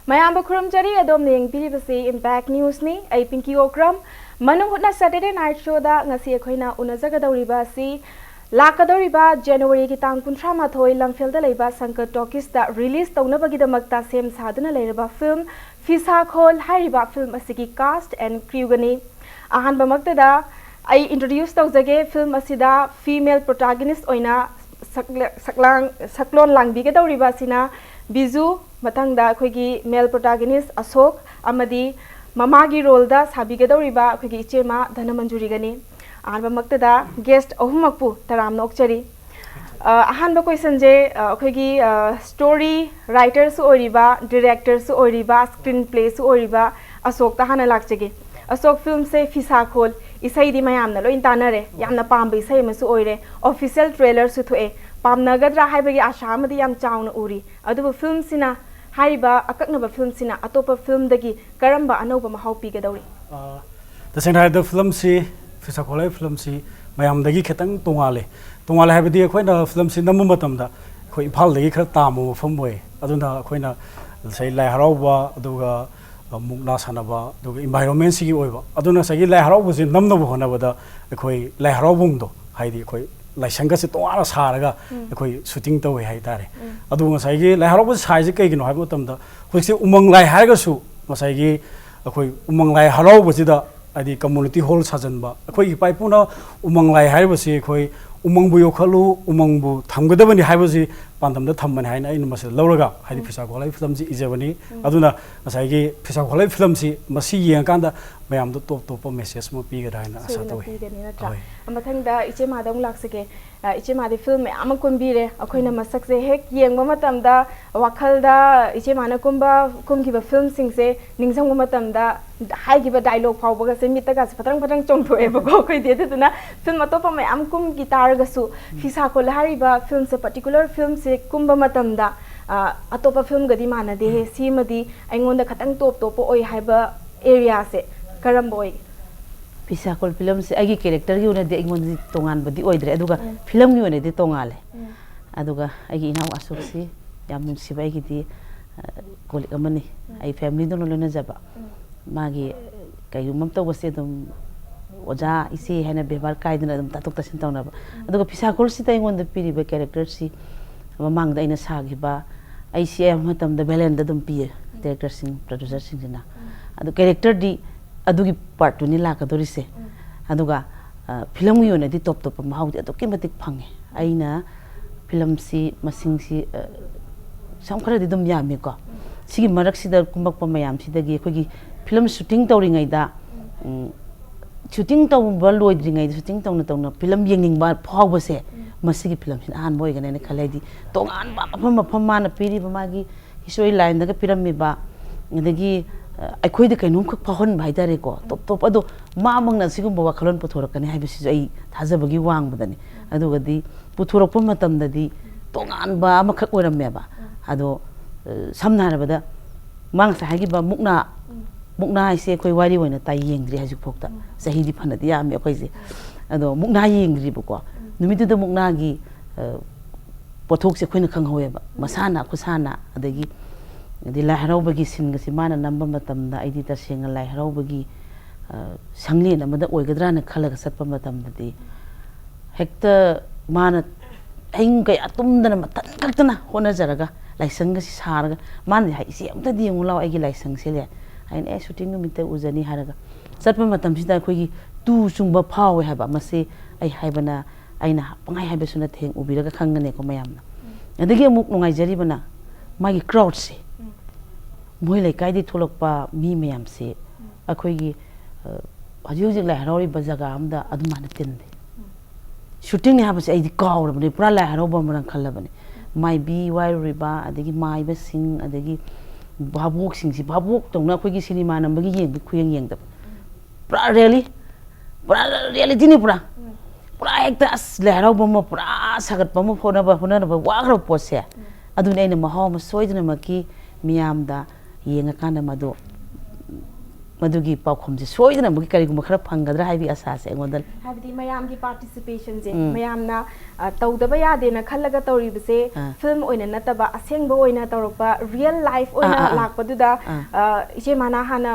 Mayamba Kurumjari Adom Ning PBC Impact News ni ay Pinky Okram Manung Hutna Saturday Night Show da ngasi akoina unazagadawriba si lakadawriba January ki tang 13 lamphel da leiba Sankat Talkies da release tawnabagidamakta sem saduna leiraba film PHISHAKHOL hariba film asigi cast and crew gani ahanba maktada I introduce tawjage film asida female protagonist oina saklon langbigadawriba sina Biju matangda akhoi male protagonist Ashok amadi mamagi role da sabigadawriba akhoi ichema Dhanamanjuri gani ahanba maktada guest ahumakpu taram nokchari ahanba question je akhoi story writer su oriba director su oriba screenplay su oriba Ashok ta hana lakchege Ashok film se PHISHAKHOL isai di mayamna lo intanare yamna pambe isai masu oire official trailer su thoe pamnagadra haibagi asha amadi yam chauna uri adubu film sina haiba akaknaba film sina atopa film dagi karamba anoba mahau pigadawri the same the film si PHISHAKHOL film si mayam dagi khetang tongale haibadi akhoi film si namu matamda khoi phal dagi khar tamu film boy aduna khoina sai lai harawa aduga mukna sanaba aduga environment si oiba aduna sai lai harawa si namna bo honabada akhoi lai harawung do haidi akhoi laisanga se tongara saraga akhoi shooting tawe hai tare adu ngasai gi lai harawa sai kai gi no haibo tamda hoise umang lai haraga su ngasai gi akhoi umang lai harawa sida adi community hall sajanba akhoi gi paipuna umang lai haibo si akhoi umang bu yokhalu umang bu thamgadabani haibo si pandamda thammani haina ina masal lawraga haidi PHISHAKHOL film ji ijabani aduna ngasai gi PHISHAKHOL film si masi yeng kanda mayam do top message mo pi ga daina asa tawe amathangda ichema dong laksake ichema de film am kunbire akoina masak se hek yengba matamda wakhalda ichema na kumgiba film singse ningjang matamda haigiba dialogue phawbaga se mitaga patang chongthoe ba ko de tuna film atopa mai am kum guitar ga su PHISHAKHOL hariba film se particular film se kumba matamda atopa film gadi mana de he simadi aingonda khatang top oi haiba area se karambo oi PHISHAKHOL film se agi character gi unade ingon tongan badi oidre aduga film gi unade tongale aduga agi inaw Ashok si yam nungsiba agi di kolik amani ai family don lona jaba magi kayumam tawase dum oja isi hena bebar kaidna dum tatok tasin tawna aduga PHISHAKHOL si tay ingon da piriba character si mamang da ina sagiba ai si matam da belenda dum pi director sing producer sing dina adu character di adugi part ni la ka dorise aduga film yu na di top mahau di aduki matik phange aina film si masing si samkhara di dum yami ko sigi marak sida kumbak pa mayam sida gi khogi film shooting tawri ngai da shooting taw bal loi dri ngai shooting taw na film yenging ba phaw ba se masigi film sin an boy gane ne khalai di tong an ba pham ma na piri ba magi hisoi line da ga piram mi ba ngagi akhoi de kainum khak phahon bhai dare ko top ado ma mang na sigum ba khalon puthor kani hai bisi ai thajabagi wang badani adu gadi puthor pa matam dadi tongan ba ma khak oram me ba ado samna ra bada mang sa hagi ba mukna ise khoi wari hoina tai yengdri hajuk phokta sahi di phana di am khoi je ado mukna yengdri bu ko numitu da mukna gi pothok se khoina khang hoye ba masana khusana adagi di lai harauba gi sin ga simana namba matam da aidi ta senga lai harauba gi sangli na mada oigadra na khala ga satpa matam da di hekta mana aing kai atum da na matan kaktana hona jaraga lai sanga si saraga man hai si amta di ngulaw ai gi lai sang se le ain e shooting mi ta uzani haraga satpa matam si da khoi gi tu sungba phawe ha ba mase ai haibana aina pangai haibe suna theng ubiraga khangane ko mayamna adagi amuk nungai jari bana magi crowd se moi lai kai di tholokpa mi mayam se akhoi gi hajujik lai harori bazaga amda adumana tende shooting ni habase ai di kawra bani pura lai haroba marang khalla bani mai bi wai riba adagi mai ba sing adagi babuk sing si babuk tongna khoi gi cinema nam bagi yeng bi khuyeng yeng da pura reality ni pura ekta as lai haroba mo pura sagat pa mo phona ba wa khro pose aduna ina mahaw ma soidna maki miyam da yenga kana mado मधुगी पाखम से सोइदना मुगी करिगुम खरा फंगद्रा हाइबी आशा से अंगोदल हाबदी मयाम की participation जे मयाम ना तौदबा यादे ना खल्लगा तौरिबसे film ओइना नतबा असेंगबा ओइना तौरपा real life ओइना लाकपदुदा इचे माना हाना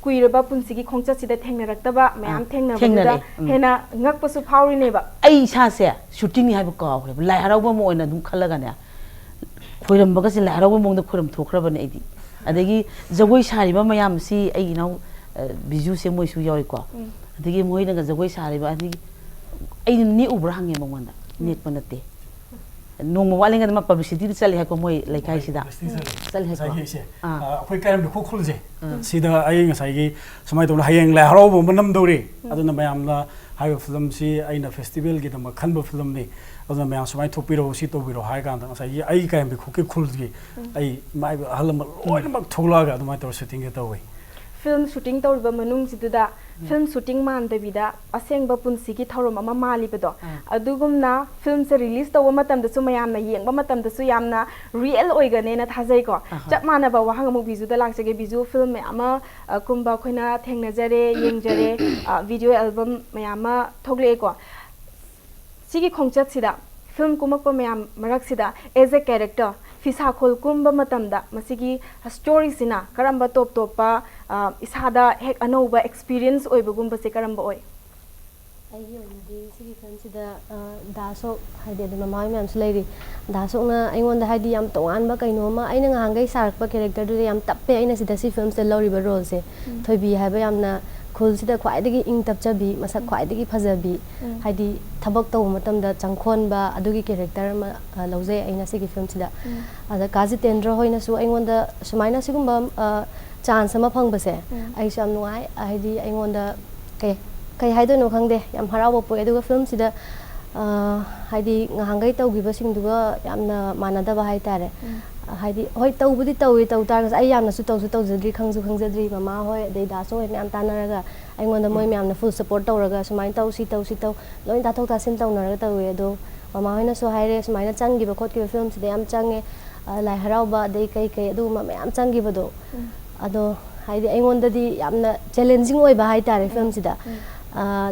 कुइरबा पुंसिगी खोंगचसिदा थेंगनरक्तबा मयाम थेंगनबदुदा हेना ngakpasu phaurineba ai sa se shooting ni haibu kaw lai harauba mo oina dum khalaga ne khoiram baga se lai harauba mong da khoram thokraba ne idi adagi jagoi sari ba mayam si ai nau biju se moi su yoi ko adagi moi na jagoi sari ba adagi ai ni ubra hange mongwanda net panate nong walinga ma publicity chali ha ko moi laikai sida chali ha ko khoi karam ko khulje sida ai ngasai gi samai to hayeng lai harauba manam dori aduna mayam la high film से अना festival की खनब film ने अदुना ma'am सुमाय थोपीरो सी तोबीरो हाय कांदा ngasai ai कायम बे खुके खुलगी ai my Halam लोइनमक थोलागा अदुमा तो shooting के तोवे film shooting tawriba manung siduda film shooting man devida asengba punsi ki thorom ama mali bedo adugumna film se release tawa matam da su mayam na yengba matam da su yamna real oigane na thajai ko chap mana ba wahang mu biju da laksage biju film me ama kumba khoina thengna jare yengjare video album mayama thogle ko sigi khongchat sida film kumakpa mayam marak sida as a character PHISHAKHOL kumba matamda masigi story sina karamba top topa isada hek anoba experience oibagumba se karamba oi ayi onadi sigi film sida daso haide de mama ma'am sulairi daso na aingonda haidi yam tongan ba kaino ma aina ngangai sarakpa character du yam tappe aina sida si film se lori ba role se thoibi haiba yamna khul sida khwaidagi ing tapchabi masak khwaidagi phajabi haidi thabak taw matamda changkhon ba adugi character ma lawjai aina sigi film sida ada kaji tendra hoina su aingonda sumaina sigumba chance ma phangbase ai sam nuai haidi aingonda kai haido no khangde yam harawa po aduga film sida haidi ngahangai tawgiba singduga yamna manada ba haitare haidi hoi tawbudi tawi taw tar ai yamna su tawjadri khangjadri mama hoi dei da so me am tanaraga aingonda moi me amna full support tawraga sumain taw si taw loin ta thok ta sim tawnaraga tawi ado mama hoina so haire sumaina changgiba khotgiba film sida yam change lai harauba dei kai adu ma me am changgiba do ado haidi aingonda di yamna challenging oiba haitare film sida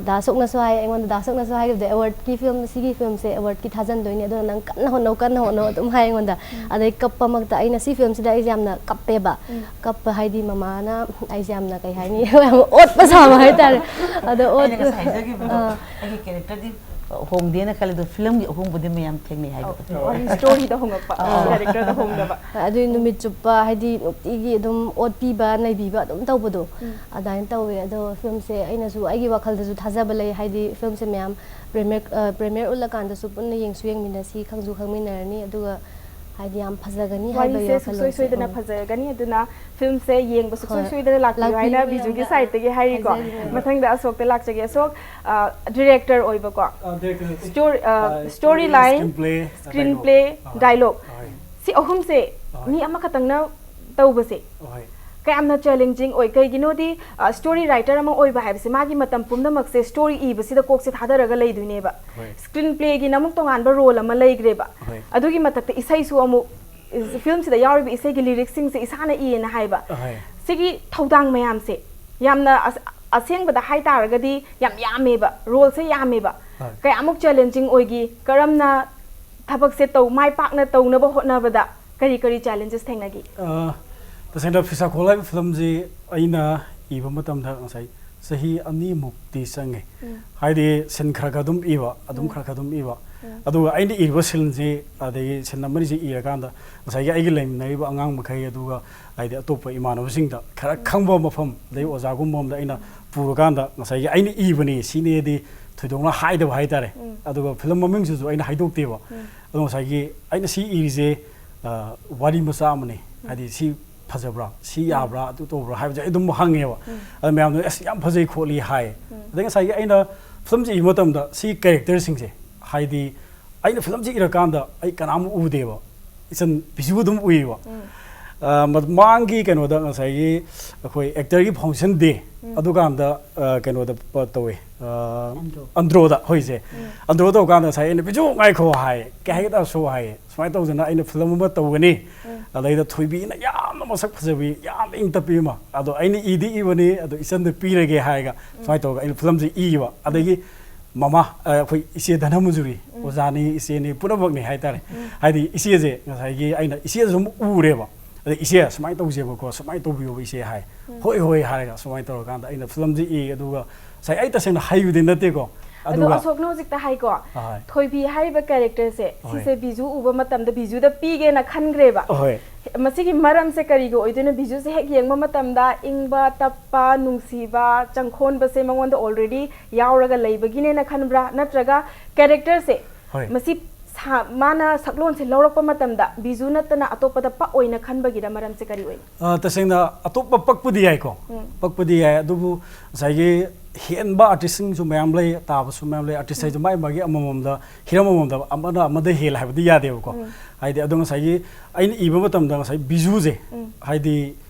दासोकना सो हाय एंगोन दासोकना सो हाय the award की film सिगी film से अवार्ड की थाजन दोइने दो नंग कन्न होनो तुम हाय एंगोन दा अदे कप्पा मगता आइना सी फिल्म सिदा एग्जामना कप्पेबा कप्पा हाइदी ममाना एग्जामना कई हायनी ओत पसामा हाय तारे अदे ओत आगे कैरेक्टर दी होंगदे ना खाली दो फिल्म की होंगबदे ma'am थेंगने hi story da hongapa character da hongdaba adu numit chupa haidi nokti dum ot piba nai biba dum tawbodo adain tawe ado film se aina su aigi wakhal da su thajaba lei haidi film se myam premiere ulla kan da su punna yengsu yengminasi khangju khangminarni aduga haidi am phajagani haiba yo soi soi dana phajagani aduna film se yeng basu soi soi dana lakti haina biju gi side te gi hairi ko mathang da asok te lakchage asok director oiba ko story line screenplay dialogue si ahum se mi ama khatang na tawbase kayamna challenging oi kai gino di story writer ama oi ba haibse magi matam pumna makse story e basida kok se thadaraga leidune ba screenplay gi namuk tongan ba role ama leigre ba adugi matakte isai su amu film sida yari bi isai gi lyrics sing se isana e na haiba sigi thodang mayam se yamna aseng ba da hai taraga di yame ba role se yame ba kay amuk challenging oi gi karamna thabak se taw mai pak na taw na ba hotna ba da kari challenges thengna gi तसेंदा फिसाखोल film जी अइना इबा मतमदा ngasai sahi ani mukti sange haide sen khara dum iba adum khara dum iba adu aini iba sin ji ade sen namari ji ira kanda ngasai ga igi leim nai ba angang makhai aduga haide atopa imanaba singda khara khangba mafam dei oja gum mom da aina puru kanda ngasai ga aini ibani sine di thoidongna haida ba haitare aduga film maming ju aina haidok teba adu ngasai gi aina si irije wari masa amne haide si फजब्रा सी याब्रा अदु तोब्रा हाइबजे एकदम हंगेवा अद ma'am S याम फजै खोली हाय अदंग साइ आइना film जी मतम दा सी character सिंग से हाइदी आइना film जी इरकान दा आई कनाम उदेवा इसन बिजु दुम उइवा मांगी कनो दा साइ अखोय एक्टर की फंक्शन दे अदु कान दा कनो दा पतवे अंद्रो दा होइसे अंद्रो दा कान दा साइ बिजु ngai खो हाय के हाय दा सो हाय स्माइ तो जना आइना फिल्म म तौगनी ꯑꯗꯩꯗ ꯊꯣꯏꯕꯤꯅ ꯌꯥꯝꯅ ꯃꯁꯛ ꯐꯖꯕꯤ ꯌꯥꯝꯅ ꯏꯪ ꯇꯞꯄꯤ ꯑꯃ ꯑꯗꯣ ꯑꯩꯅ ꯏꯗꯤ ꯏꯕꯅꯤ ꯑꯗꯣ ꯏꯆꯟꯗ ꯄꯤꯔꯒꯦ ꯍꯥꯏꯔꯒ ꯁꯨꯃꯥꯏꯅ ꯇꯧꯔꯒ ꯑꯩꯅ ꯐꯤꯂꯝꯁꯦ ꯏꯕ ꯑꯗꯒꯤ ꯃꯃꯥ ꯑꯩꯈꯣꯏ ꯏꯆꯦ ꯙꯅꯃꯟꯖꯨꯔꯤ ꯑꯣꯖꯥꯅꯤ ꯏꯆꯦꯅꯤ ꯄꯨꯝꯅꯃꯛꯅꯤ ꯍꯥꯏꯇꯥꯔꯦ ꯍꯥꯏꯗꯤ ꯏꯆꯦꯁꯦ ꯉꯁꯥꯏꯒꯤ ꯑꯩꯅ ꯏꯆꯦꯁꯨ ꯑꯃꯨꯛ ꯎꯔꯦꯕ ꯑꯗ ꯏꯆꯦ ꯁꯨꯃꯥꯏꯅ ꯇꯧꯁꯦꯕꯀꯣ ꯁꯨꯃꯥꯏꯅ ꯇꯧꯕꯤꯌꯣꯕ ꯏꯆꯦ ꯍꯥꯏ ꯍꯣꯏ ꯍꯣꯏ ꯍꯥꯏꯔꯒ ꯁꯨꯃꯥꯏꯅ ꯇꯧꯔꯀꯥꯟꯗ ꯑꯩꯅ ꯐꯤꯂꯝꯁꯦ ꯏ ꯑꯗꯨꯒ ꯉꯁꯥꯏ ꯑꯩ ꯇꯁꯦꯡꯅ ꯍꯩꯕꯗꯤ ꯅꯠꯇꯦꯀꯣ ꯑꯗꯣ ꯑꯁꯣꯛꯅ ꯍꯧꯖꯤꯛꯇ ꯍꯥꯏꯀꯣ ꯊꯣꯏꯕꯤ ꯍꯥꯏꯔꯤꯕ ꯀꯦꯔꯦꯛꯇꯔꯁꯦ ꯁꯤꯁꯦ ꯕꯤꯖꯨ ꯎꯕ ꯃꯇꯝꯗ ꯕꯤꯖꯨꯗ ꯄꯤꯒꯦꯅ ꯈꯟꯈ꯭ꯔꯦꯕ ꯃꯁꯤꯒꯤ ꯃꯔꯝꯁꯦ ꯀꯔꯤꯒꯤ ꯑꯣꯏꯗꯣꯏꯅꯣ ꯕꯤꯖꯨꯁꯦ ꯍꯦꯛ ꯌꯦꯡꯕ ꯃꯇꯝꯗ ꯏꯪꯕ ꯇꯞꯄ ꯅꯨꯡꯁꯤꯕ ꯆꯪꯈꯣꯟꯕꯁꯦ ꯃꯉꯣꯟꯗ ꯑꯣꯜꯔꯦꯗꯤ ꯌꯥꯎꯔꯒ ꯂꯩꯕꯒꯤꯅꯦꯅ ꯈꯟꯕ꯭ꯔꯥ ꯅꯠꯇ꯭ꯔꯒ ꯀꯦꯔꯦꯛꯇꯔꯁꯦ ꯃꯁꯤ ꯃꯥꯅ ꯁꯛꯂꯣꯟꯁꯦ ꯂꯧꯔꯛꯄ ꯃꯇꯝꯗ ꯕꯤꯖꯨ ꯅꯠꯇꯅ ꯑꯇꯣꯞꯄꯗ ꯄꯛ ꯑꯣꯏꯅ ꯈꯟꯕꯒꯤꯗ ꯃꯔꯝꯁꯦ ꯀꯔꯤ ꯑꯣꯏ ꯇꯁꯦꯡꯅ ꯑꯇꯣꯞꯄ ꯄꯛꯄꯗꯤ ꯌꯥꯏꯀꯣ ꯄꯛꯄꯗꯤ ꯌꯥꯏ ꯑꯗꯨꯕꯨ ꯉꯁꯥꯏꯒꯤ ꯍꯦꯟꯕ ꯑꯥꯔꯇꯤꯁꯁꯤꯡꯁꯨ ꯃꯌꯥꯝ ꯂꯩ ꯇꯥꯕꯁꯨ ꯃꯌꯥꯝ ꯂꯩ ꯑꯥꯔꯇꯤꯁ ꯍꯥꯏꯁꯦ ꯃꯥꯒꯤ ꯃꯥꯒꯤ ꯑꯃꯃꯝꯗ ꯍꯤꯔꯝ ꯑꯃꯃꯝꯗ ꯑꯃꯅ ꯑꯃꯗ ꯍꯦꯜꯂꯦ ꯍꯥꯏꯕꯗꯤ ꯌꯥꯗꯦꯕꯀꯣ ꯍꯥꯏꯗꯤ ꯑꯗꯣ ꯉꯁꯥꯏꯒꯤ ꯑꯩꯅ ꯏꯕ ꯃꯇꯝꯗ ꯉꯁꯥꯏ ꯕꯤꯖꯨꯁꯦ ꯍꯥꯏꯗꯤ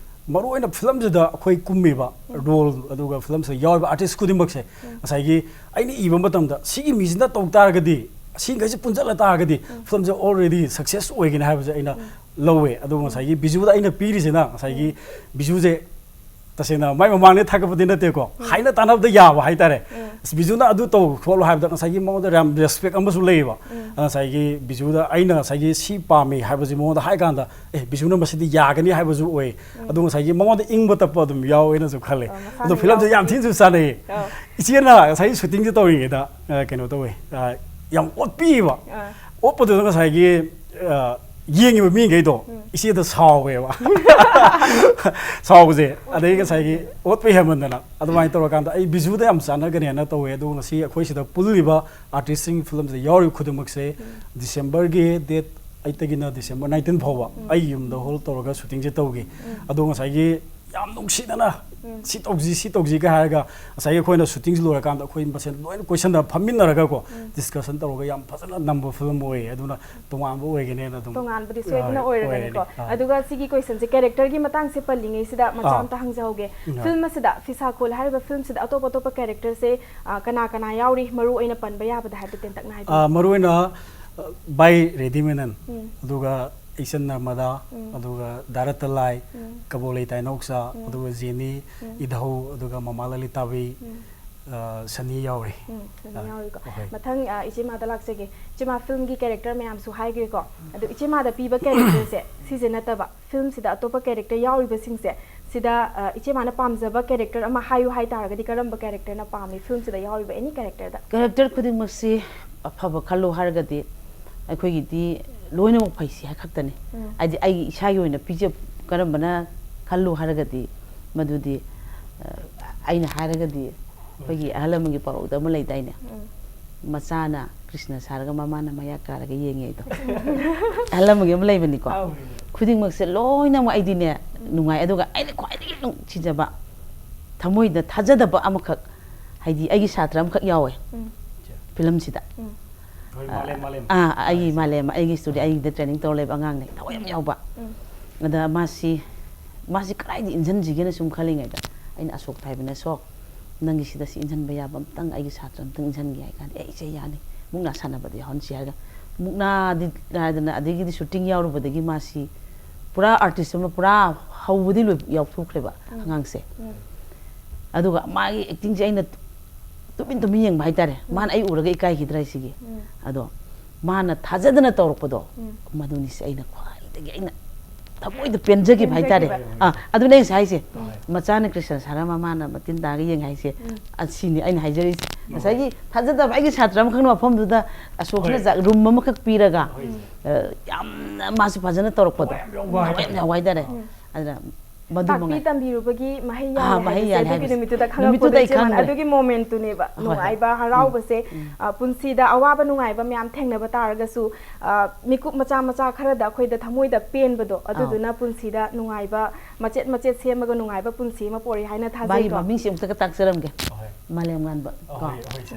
ꯃꯔꯨꯑꯣꯏꯅ ꯐꯤꯂꯝꯁꯤꯗ ꯑꯩꯈꯣꯏ ꯀꯨꯝꯃꯤꯕ ꯔꯣꯜ ꯑꯗꯨꯒ ꯐꯤꯂꯝꯁꯤꯗ ꯌꯥꯎꯔꯤꯕ ꯑꯥꯔꯇꯤꯁ ꯈꯨꯗꯤꯡꯃꯛꯁꯦ ꯉꯁꯥꯏꯒꯤ ꯑꯩꯅ ꯏꯕ ꯃꯇꯝꯗ ꯁꯤꯒꯤ ꯃꯤꯁꯤꯅ ꯇꯧ ꯇꯥꯔꯒꯗꯤ ꯁꯤꯈꯩꯁꯦ ꯄꯨꯟꯁꯤꯜꯂ ꯇꯥꯔꯒꯗꯤ ꯐꯤꯂꯝꯁꯦ ꯑꯣꯜꯔꯦꯗꯤ ꯁꯛꯁꯦꯁ ꯑꯣꯏꯒꯅꯤ ꯍꯥꯏꯕꯁꯦ ꯑꯩꯅ ꯂꯧꯋꯦ ꯑꯗꯨꯒ ꯉꯁꯥꯏꯒꯤ ꯕꯤꯖꯨꯗ ꯑꯩꯅ ꯄꯤꯔꯤꯁꯤꯅ ꯉꯁꯥꯏꯒꯤ ꯕꯤꯖꯨꯁꯦ ꯇꯁꯦꯡꯅ ꯃꯥꯏ ꯃꯃꯥꯡꯗ ꯊꯥꯒꯠꯄꯗꯤ ꯅꯠꯇꯦꯀꯣ ꯍꯥꯏꯅ ꯇꯥꯟꯅꯕꯗ ꯌꯥꯕ ꯍꯥꯏꯇꯥꯔꯦ ꯕꯤꯖꯨꯅ ꯑꯗꯨ ꯇꯧ ꯈꯣꯠꯂꯣ ꯍꯥꯏꯕꯗ ꯉꯁꯥꯏꯒꯤ ꯃꯉꯣꯟꯗ ꯌꯥꯝ ꯔꯦꯁꯄꯦꯛ ꯑꯃꯁꯨ ꯂꯩꯌꯦꯕ ꯉꯁꯥꯏꯒꯤ ꯕꯤꯖꯨꯗ ꯑꯩꯅ ꯉꯁꯥꯏꯒꯤ ꯁꯤ ꯄꯥꯝꯃꯤ ꯍꯥꯏꯕꯁꯤ ꯃꯉꯣꯟꯗ ꯍꯥꯏ ꯀꯥꯟꯗ ꯕꯤꯖꯨꯅ ꯃꯁꯤꯗꯤ ꯌꯥꯒꯅꯤ ꯍꯥꯏꯕꯁꯨ ꯑꯣꯏ ꯑꯗꯨ ꯉꯁꯥꯏꯒꯤ ꯃꯉꯣꯟꯗ ꯏꯪꯕ ꯇꯞꯄ ꯑꯗꯨꯝ ꯌꯥꯎꯋꯦꯅꯁꯨ ꯈꯜꯂꯦ ꯑꯗꯣ ꯐꯤꯂꯝꯁꯦ ꯌꯥꯝ ꯊꯤꯅꯁꯨ ꯆꯥꯟꯅꯩꯌꯦ ꯏꯆꯦꯅ ꯉꯁꯥꯏ ꯁꯨꯇꯤꯡꯁꯦ ꯇꯧꯔꯤꯉꯩꯗ ꯀꯩꯅꯣ ꯇꯧꯋꯦ ꯌꯥꯝ ꯑꯣꯠꯄꯤꯌꯦꯕ ꯑꯣꯠꯄꯗꯨꯗ ꯉꯁꯥꯏꯒꯤ ꯌꯦꯡꯉꯤꯕ ꯃꯤꯈꯩꯗꯣ ꯏꯆꯦꯗ ꯁꯥꯎꯋꯦꯕ ꯁꯥꯎꯕꯁꯦ ꯑꯗꯩ ꯉꯁꯥꯏꯒꯤ ꯑꯣꯠꯄ ꯍꯦꯟꯃꯟꯗꯅ ꯑꯗꯨꯃꯥꯏꯅ ꯇꯧꯔꯀꯥꯟꯗ ꯑꯩ ꯕꯤꯖꯨꯗ ꯌꯥꯝ ꯆꯥꯟꯅꯒꯅꯦꯅ ꯇꯧꯋꯦ ꯑꯗꯨꯒ ꯉꯁꯤ ꯑꯩꯈꯣꯏ ꯁꯤꯗ ꯄꯨꯜꯂꯤꯕ ꯑꯥꯔꯇꯤꯁꯁꯤꯡ ꯐꯤꯂꯝꯁꯤꯗ ꯌꯥꯎꯔꯤꯕ ꯈꯨꯗꯤꯡꯃꯛꯁꯦ ꯗꯤꯁꯦꯝꯕꯔꯒꯤ ꯗꯦꯠ 8ꯇꯒꯤꯅ ꯗꯤꯁꯦꯝꯕꯔ 19 ꯐꯥꯎꯕ ꯑꯩ ꯌꯨꯝꯗ ꯍꯣꯜ ꯇꯧꯔꯒ ꯁꯨꯇꯤꯡꯁꯦ ꯇꯧꯈꯤ ꯑꯗꯣ ꯉꯁꯥꯏꯒꯤ ꯌꯥꯝ ꯅꯨꯡꯁꯤꯗꯅ ꯁꯤ ꯇꯧꯁꯤꯒ ꯍꯥꯏꯔꯒ ꯉꯁꯥꯏꯒꯤ ꯑꯩꯈꯣꯏꯅ ꯁꯨꯇꯤꯡꯁꯤ ꯂꯣꯏꯔꯀꯥꯟꯗ ꯑꯩꯈꯣꯏ ꯃꯁꯦꯟ ꯂꯣꯏꯅ ꯀꯣꯏꯁꯟꯗ ꯐꯝꯃꯤꯟꯅꯔꯒꯀꯣ ꯗꯤꯁꯀꯁꯟ ꯇꯧꯔꯒ ꯌꯥꯝ ꯐꯖꯅ ꯅꯝꯕ ꯐꯤꯂꯝ ꯑꯣꯏꯌꯦ ꯑꯗꯨꯅ ꯇꯣꯉꯥꯟꯕ ꯑꯣꯏꯒꯅꯦꯅ ꯑꯗꯨꯝ ꯇꯣꯉꯥꯟꯕꯗꯤ ꯁꯣꯏꯗꯅ ꯑꯣꯏꯔꯒꯅꯤꯀꯣ ꯑꯗꯨꯒ ꯁꯤꯒꯤ ꯀꯣꯏꯁꯟꯁꯦ ꯀꯦꯔꯦꯛꯇꯔꯒꯤ ꯃꯇꯥꯡꯁꯦ ꯄꯜꯂꯤꯉꯩꯁꯤꯗ ꯃꯆꯥ ꯑꯝꯇ ꯍꯪꯖꯍꯧꯒꯦ ꯐꯤल्म ꯑꯁꯤꯗ ꯐꯤꯁꯥꯈꯣꯜ ꯍꯥꯏꯔꯤꯕ ꯐꯤल्मꯁꯤꯗ ꯑꯇꯣꯞ ꯑꯇꯣꯞꯄ ꯀꯦꯔꯦꯛꯇꯔꯁꯦ ꯀꯅꯥ ꯀꯅꯥ ꯌꯥꯎꯔꯤ ꯃꯔꯨ ꯑꯣꯏꯅ ꯄꯟꯕ ꯌꯥꯕꯗ ꯍꯥꯏꯕꯗꯤ ꯇꯦꯟꯇꯛꯅ ꯍꯥꯏꯕꯤꯌꯨ ꯃꯔꯨ ꯑꯣꯏꯅ ꯕꯥꯏ ꯔꯦꯗꯤꯃꯦꯅꯟ ꯑꯗꯨꯒ ꯏꯆꯟ ꯅꯔꯃꯗꯥ ꯑꯗꯨꯒ ꯗꯥꯔꯠꯇꯂꯥꯏ ꯀꯕꯣꯂꯩ ꯇꯥꯏꯅꯧꯆꯥ ꯑꯗꯨꯒ ꯖꯦꯅꯤ ꯏꯙꯧ ꯑꯗꯨꯒ ꯃꯃꯥ ꯂꯂꯤꯇꯥꯕꯤ ꯁꯅꯤ ꯌꯥꯎꯔꯤ ꯃꯊꯪ ꯏꯆꯦꯃꯥꯗ ꯂꯥꯛꯆꯒꯦ ꯏꯆꯦꯃꯥ ꯐꯤल्मꯒꯤ ꯀꯦꯔꯦꯛꯇꯔ ꯃꯌꯥꯝꯁꯨ ꯍꯥꯏꯈ꯭ꯔꯦꯀꯣ ꯑꯗꯣ ꯏꯆꯦꯃꯥꯗ ꯄꯤꯕ ꯀꯦꯔꯦꯛꯇꯔꯁꯦ ꯁꯤꯁꯦ ꯅꯠꯇꯕ ꯐꯤल्मꯁꯤꯗ ꯑꯇꯣꯞꯄ ꯀꯦꯔꯦꯛꯇꯔ ꯌꯥꯎꯔꯤꯕꯁꯤꯡꯁꯦ ꯁꯤꯗ ꯏꯆꯦꯃꯥꯅ ꯄꯥꯝꯖꯕ ꯀꯦꯔꯦꯛꯇꯔ ꯑꯃ ꯍꯥꯏꯌꯨ ꯍꯥꯏꯇꯥꯔꯒꯗꯤ ꯀꯔꯝꯕ ꯀꯦꯔꯦꯛꯇꯔꯅ ꯄꯥꯝꯃꯤ ꯐꯤल्मꯁꯤꯗ ꯌꯥꯎꯔꯤꯕ ꯑꯦꯅꯤ ꯀꯦꯔꯦꯛꯇꯔꯗ ꯀꯦꯔꯦꯛꯇꯔ ꯈꯨꯗꯤꯡꯃꯛꯁꯤ ꯑꯐꯕ ꯈꯜꯂꯨ ꯍꯥꯏꯔꯒꯗꯤ ꯑꯩꯈꯣꯏꯒꯤꯗꯤ ꯂꯣꯏꯅꯃꯛ ꯐꯩꯁꯤ ꯈꯛꯇꯅꯤ ꯍꯥꯏꯗꯤ ꯑꯩꯒꯤ ꯏꯁꯥꯒꯤ ꯑꯣꯏꯅ ꯄꯤꯖ ꯀꯔꯝꯕꯅ ꯈꯜꯂꯨ ꯍꯥꯏꯔꯒꯗꯤ ꯃꯗꯨꯗꯤ ꯑꯩꯅ ꯍꯥꯏꯔꯒꯗꯤ ꯑꯩꯈꯣꯏꯒꯤ ꯑꯍꯜ ꯂꯃꯟꯒꯤ ꯄꯥꯎꯔꯧꯗ ꯑꯃ ꯂꯩꯗꯥꯏꯅꯦ ꯃꯆꯥꯅ ꯀ꯭ꯔꯤꯁꯅ ꯁꯥꯔꯒ ꯃꯃꯥꯅ ꯃꯌꯥ ꯀꯥꯔꯒ ꯌꯦꯡꯉꯦꯗꯣ ꯑꯍꯜ ꯂꯃꯟꯒꯤ ꯑꯃ ꯂꯩꯕꯅꯤꯀꯣ ꯈꯨꯗꯤꯡꯃꯛꯁꯦ ꯂꯣꯏꯅꯃꯛ ꯑꯩꯗꯤꯅꯦ ꯅꯨꯡꯉꯥꯏ ꯑꯗꯨꯒ ꯑꯩꯅ ꯈ꯭ꯋꯥꯏꯗꯒꯤ ꯅꯨꯡꯁꯤꯖꯕ ꯊꯃꯣꯏꯗ ꯊꯥꯖꯗꯕ ꯑꯃꯈꯛ ꯍꯥꯏꯗꯤ ꯑꯩꯒꯤ ꯁꯥꯇ꯭ꯔ ꯑꯃꯈꯛ ꯌꯥꯎꯋꯦ ꯐꯤꯂꯝꯁꯤꯗ ꯑꯩꯒꯤ ꯃꯥꯂꯦꯝ ꯑꯩꯒꯤ ꯁ꯭ꯇꯨꯗꯤꯑꯣ ꯑꯩꯒꯤꯗ ꯇ꯭ꯔꯦꯅꯤꯡ ꯇꯧꯔ ꯂꯩꯕ ꯑꯉꯥꯡꯅꯦ ꯊꯋꯥꯏ ꯌꯥꯝ ꯌꯥꯎꯕ ꯑꯗ ꯃꯥꯁꯤ ꯀꯗꯥꯏꯗ ꯏꯟꯁꯤꯟꯁꯤꯒꯦꯅ ꯁꯨꯝ ꯈꯜꯂꯤꯉꯩꯗ ꯑꯩꯅ ꯑꯁꯣꯛ ꯍꯥꯏꯕꯅꯦ ꯑꯁꯣꯛ ꯅꯪꯒꯤ ꯁꯤꯗ ꯁꯤ ꯏꯟꯁꯤꯟꯕ ꯌꯥꯕ ꯑꯝꯇꯪ ꯑꯩꯒꯤ ꯁꯥꯇ꯭ꯔ ꯑꯝꯇꯪ ꯏꯟꯁꯤꯟꯒꯦ ꯍꯥꯏ ꯀꯥꯟꯗ ꯏꯆꯦ ꯌꯥꯅꯤ ꯃꯨꯛꯅꯥ ꯁꯥꯟꯅꯕꯗ ꯌꯥꯎꯍꯟꯁꯤ ꯍꯥꯏꯔꯒ ꯃꯨꯛꯅꯥꯗꯤ ꯍꯥꯏꯗꯅ ꯑꯗꯒꯤꯗꯤ ꯁꯨꯇꯤꯡ ꯌꯥꯎꯔꯨꯕꯗꯒꯤ ꯃꯥꯁꯤ ꯄꯨꯔꯥ ꯑꯥꯔꯇꯤꯁ ꯑꯃ ꯄꯨꯔꯥ ꯍꯧꯕꯗꯤ ꯌꯥꯎꯊꯣꯛꯈ꯭ꯔꯦꯕ ꯑꯉꯥꯡꯁꯦ ꯑꯗꯨꯒ ꯃꯥꯒꯤ ꯑꯦꯛꯇꯤꯡꯁꯦ ꯑꯩꯅ ꯇꯨꯃꯤꯟ ꯌꯦꯡꯕ ꯍꯥꯏꯇꯥꯔꯦ ꯃꯥꯅ ꯑꯩ ꯎꯔꯒ ꯏꯀꯥꯏꯈꯤꯗ꯭ꯔꯥ ꯁꯤꯒꯤ ꯑꯗꯣ ꯃꯥꯅ ꯊꯥꯖꯗꯅ ꯇꯧꯔꯛꯄꯗꯣ ꯃꯗꯨꯅꯤꯁꯦ ꯑꯩꯅ ꯈ꯭ꯋꯥꯏꯗꯒꯤ ꯑꯩꯅ ꯊꯃꯣꯏꯗ ꯄꯦꯟꯖꯈꯤꯕ ꯍꯥꯏꯇꯥꯔꯦ ꯑꯗꯨꯅ ꯑꯩ ꯍꯥꯏꯁꯦ ꯃꯆꯥꯅ ꯀ꯭ꯔꯤꯁꯅ ꯁꯥꯔ ꯃꯃꯥꯅ ꯃꯇꯤꯟ ꯇꯥꯔꯒ ꯌꯦꯡ ꯍꯥꯏꯁꯦ ꯑꯁꯤꯅꯤ ꯑꯩꯅ ꯍꯥꯏꯖꯔꯤꯁꯦ ꯉꯁꯥꯏꯒꯤ ꯊꯥꯖꯗꯕ ꯑꯩꯒꯤ ꯁꯥꯇ꯭ꯔ ꯑꯃꯈꯛꯅ ꯃꯐꯝꯗꯨꯗ ꯑꯁꯣꯛꯅ ꯔꯨꯝ ꯑꯃꯈꯛ ꯄꯤꯔꯒ ꯌꯥꯝꯅ ꯃꯥꯁꯨ ꯐꯖꯅ ꯇꯧꯔꯛꯄꯗꯣ ꯊꯋꯥꯏ ꯌꯥꯝ ꯌꯥꯎꯕ ꯍꯥꯏꯇꯥꯔꯦ ꯑꯗꯨꯅ ꯇꯥꯛꯄꯤ ꯇꯝꯕꯤꯔꯨꯕꯒꯤ ꯃꯍꯩ ꯌꯥꯜꯂꯦ ꯑꯗꯨꯒꯤ ꯅꯨꯃꯤꯠꯇꯨꯗ ꯈꯪꯉꯛꯄꯗ ꯑꯗꯨꯒꯤ ꯃꯣꯃꯦꯟꯇꯨꯅꯦꯕ ꯅꯨꯡꯉꯥꯏꯕ ꯍꯔꯥꯎꯕꯁꯦ ꯄꯨꯟꯁꯤꯗ ꯑꯋꯥꯕ ꯅꯨꯡꯉꯥꯏꯕ ꯃꯌꯥꯝ ꯊꯦꯡꯅꯕ ꯇꯥꯔꯒꯁꯨ ꯃꯤꯀꯨꯞ ꯃꯆꯥ ꯈꯔꯗ ꯑꯩꯈꯣꯏꯗ ꯊꯃꯣꯏꯗ ꯄꯦꯟꯕꯗꯣ ꯑꯗꯨꯗꯨꯅ ꯄꯨꯟꯁꯤꯗ ꯅꯨꯡꯉꯥꯏꯕ ꯃꯆꯦꯠ ꯁꯦꯝꯃꯒ ꯅꯨꯡꯉꯥꯏꯕ ꯄꯨꯟꯁꯤ ꯑꯃ ꯄꯣꯔꯤ ꯍꯥꯏꯅ ꯊꯥꯖꯩꯀꯣ ꯃꯥꯒꯤ ꯃꯃꯤꯡꯁꯦ ꯑꯃꯨꯛꯇꯒ ꯇꯥꯛꯆꯔꯝꯒꯦ ꯃꯥꯂꯦꯝ ꯉꯥꯟꯕ ꯀꯣ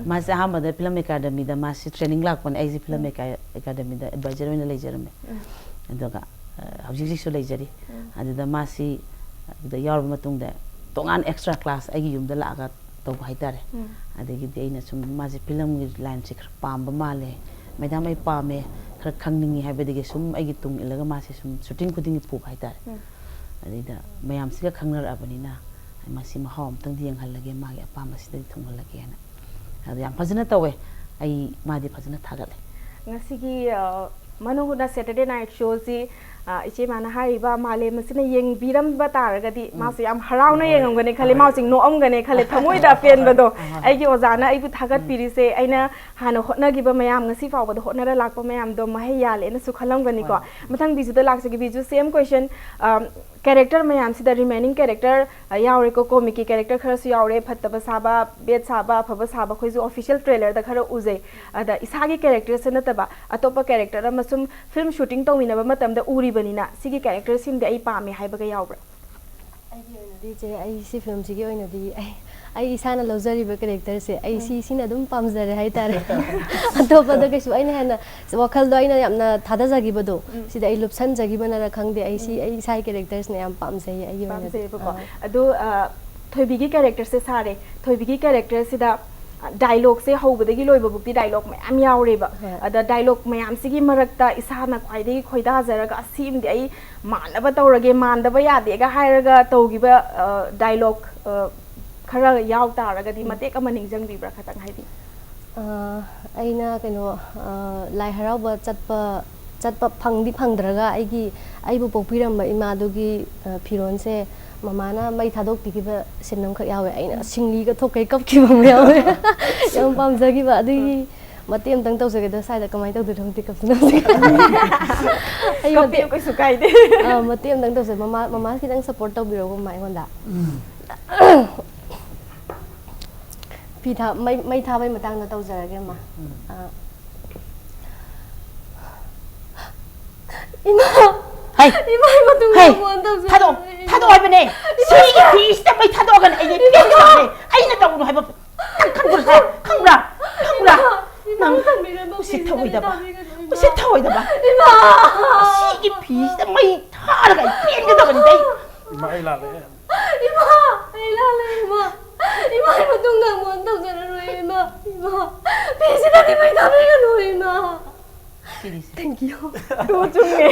ꯃꯥꯁꯦ ꯑꯍꯥꯟꯕꯗ ꯐꯤꯂꯝ ꯑꯦꯀꯥꯗꯃꯤꯗ ꯃꯥꯁꯤ ꯇ꯭ꯔꯦꯅꯤꯡ ꯂꯥꯛꯄꯅꯦ ꯑꯩꯁꯦ ꯐꯤꯂꯝ ꯑꯦꯀꯥꯗꯃꯤꯗ ꯑꯦꯗꯚꯥꯏꯖꯔ ꯑꯣꯏꯅ ꯂꯩꯖꯔꯝꯃꯦ ꯑꯗꯨꯒ ꯍꯧꯖꯤꯛꯁꯨ ꯂꯩꯖꯔꯤ ꯑꯗꯨꯗ ꯃꯥꯁꯤ ꯑꯗꯨꯗ ꯌꯥꯎꯔꯕ ꯃꯇꯨꯡꯗ ꯇꯣꯉꯥꯟ ꯑꯦꯛꯁꯇ꯭ꯔꯥ ꯀ꯭ꯂꯥꯁ ꯑꯩꯒꯤ ꯌꯨꯝꯗ ꯂꯥꯛꯑꯒ ꯇꯧꯕ ꯍꯥꯏꯇꯥꯔꯦ ꯑꯗꯒꯤꯗꯤ ꯑꯩꯅ ꯁꯨꯝ ꯃꯥꯁꯦ ꯐꯤꯂꯝꯒꯤ ꯂꯥꯏꯟꯁꯦ ꯈꯔ ꯄꯥꯝꯕ ꯃꯥꯜꯂꯦ ꯃꯦꯗꯥꯝ ꯑꯩ ꯄꯥꯝꯃꯦ खर खंगनिंगी हाइबदिगे सुम आइगी तुंग इलगा मासे सुम शूटिंग खुदिंग पुब हाइतार अदिदा मयाम सिगा खंगनर अबनिना मासी महाव अमतंग दियंग हल्लगे मागे अपाम सिदि थुंग हल्लगे हना अदु याम फजना तवे आई मादि फजना थागले ngasi Manung Hutna Saturday night show si ichi mana hariba male masina yeng biram bataragadi masi am harauna yengongane khale mausing no amgane khale thamoi da pen bado aigi ozana aibu thagat piri se aina hana hotna giba mayam ngasi fawba do hotna ra lakpa mayam do mahayal ena su khalamgani ko mathang biju da lakse gi biju same question character mayam si the remaining character yaure ko comic character khara su yaure phattaba saba bet saba phaba saba khoi ju official trailer da khara uje ada isagi character se nataba atopa character amasum film shooting tawina ba matam da uri banina sigi character sim de ai pame haiba ga yaubra ai di oina di je ai si film sigi oina di ai isana lozari ba character se ai si sina dum pamjare hai tare atopa da kesu aina hena wakhal do aina yamna thada jagi bado sida ai lupsan jagi bana ra khangde ai si ai sai characters ne yam pamjai ai oina pamjai ba adu thoibi gi character se sare thoibi gi character sida dialogue se hobadagi loiba bukti dialogue mayam yaure ba ada dialogue mayam sigi marakta isana kwaidai khoida jaraga asim de ai manaba tawrage mandaba yade ga hairaga tawgiba dialogue khara yaw taraga di matek ama ningjang bibra khatang haidi aina keno lai harauba chatpa phangdi phangdraga aigi aibu pokpiramba imadugi phiron se mamana mai thadok tikiba sinam khak yawe aina singli ga thokai kap ki bam yawe yam pam jagi ba adi matem tang tawse ga sai da kamai taw du thong ti kap na ai matem ko su kai de matem tang tawse mama ki tang support taw biro ko mai honda pi tha mai tha bai matang na taw jara ge ma ima hai ima matung hai mon taw thado hai bane sigi piece ta mai thado gan ai ni pen sa ne ai na taw no hai ba khang ra nang sit thawai da ba ima sigi piece ta mai thar ga pen ga da gan dai ima ai la le ima matung na mon taw jara ro ima piece ta ti mai tha bai ga no ima thank you do chunge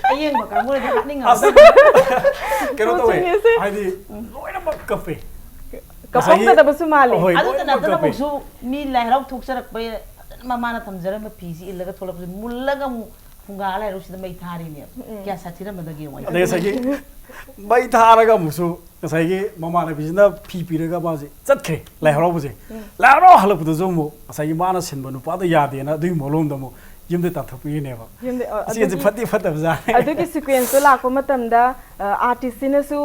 ai yeng ba ka mo de ning ha kero to we ai di loina ba cafe kapong da basu male adu ta na buksu mi lai rau thuk sarak bai mama na thamjara ma pisi ilaga tholap mullaga mu funga lai ru sida mai thari ne kya sathira madagi wai ade sagi mai tharaga musu ngasai mama na bizina phi piraga ba je chatkhe lai harau bu je lai harau halak bu zo mu ngasai mana sinba nu pa da yade na dui molom da mu yimde ta thapi ne ba asi je phati phata ba adu ki sequence la ko matam da artist ne su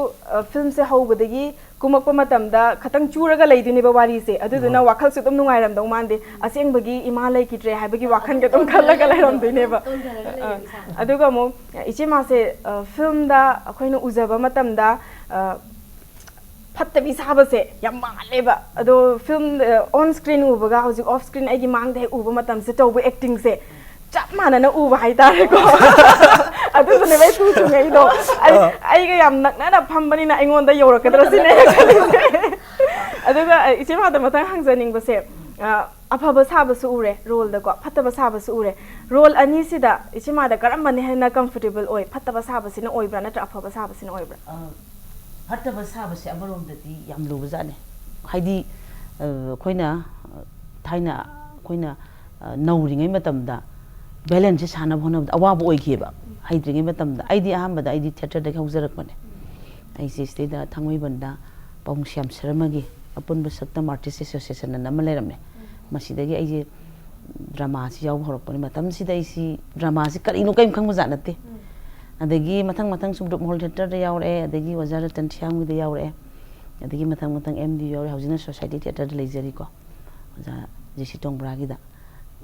film se hobadagi kumakpa matam da khatang churaga leidini ba wari se adu na wakhal su tum nungai ram dong mande aseng bagi imalai ki tre habagi wakhan ke tum khalaga lai ram dine ba adu ga mo ichi ma se film da akoina uzaba matam da fatta bi saba se yam male ba ado film on screen ubaga hoji off screen ai gi mang de uba matam se tobu acting se chap mana na uba hai tare ko adu ne bai tu chu ngai do ai ga yam nak na phambani na aingon da yorak kadra sine adu ga ichi ma da matang hangjaning ba se afaba saba su ure role da ko fattaba saba su ure role ani sida ichi ma da karam ne na comfortable oi fattaba saba sine oi bra na afaba saba sine oi bra fattaba saba se amarom da di yam lu ba ne haidi khoina thaina khoina nauringai matam da balance sana bhona awab oi kheba haidringai matam da aidi ahamba da aidi theater da haujarak bane ai se stay da thangoi banda pong syam sharmagi apun basakta artist association na maleramne masidagi ai drama si yaw horok pani matam si dai si drama si karino kaim khang maja natte adagi mathang sum hall theater da yaure adagi wazara tan thiam da yaure adagi mathang md yaure haujina society theater da lejari ko ja jisi tong bragi da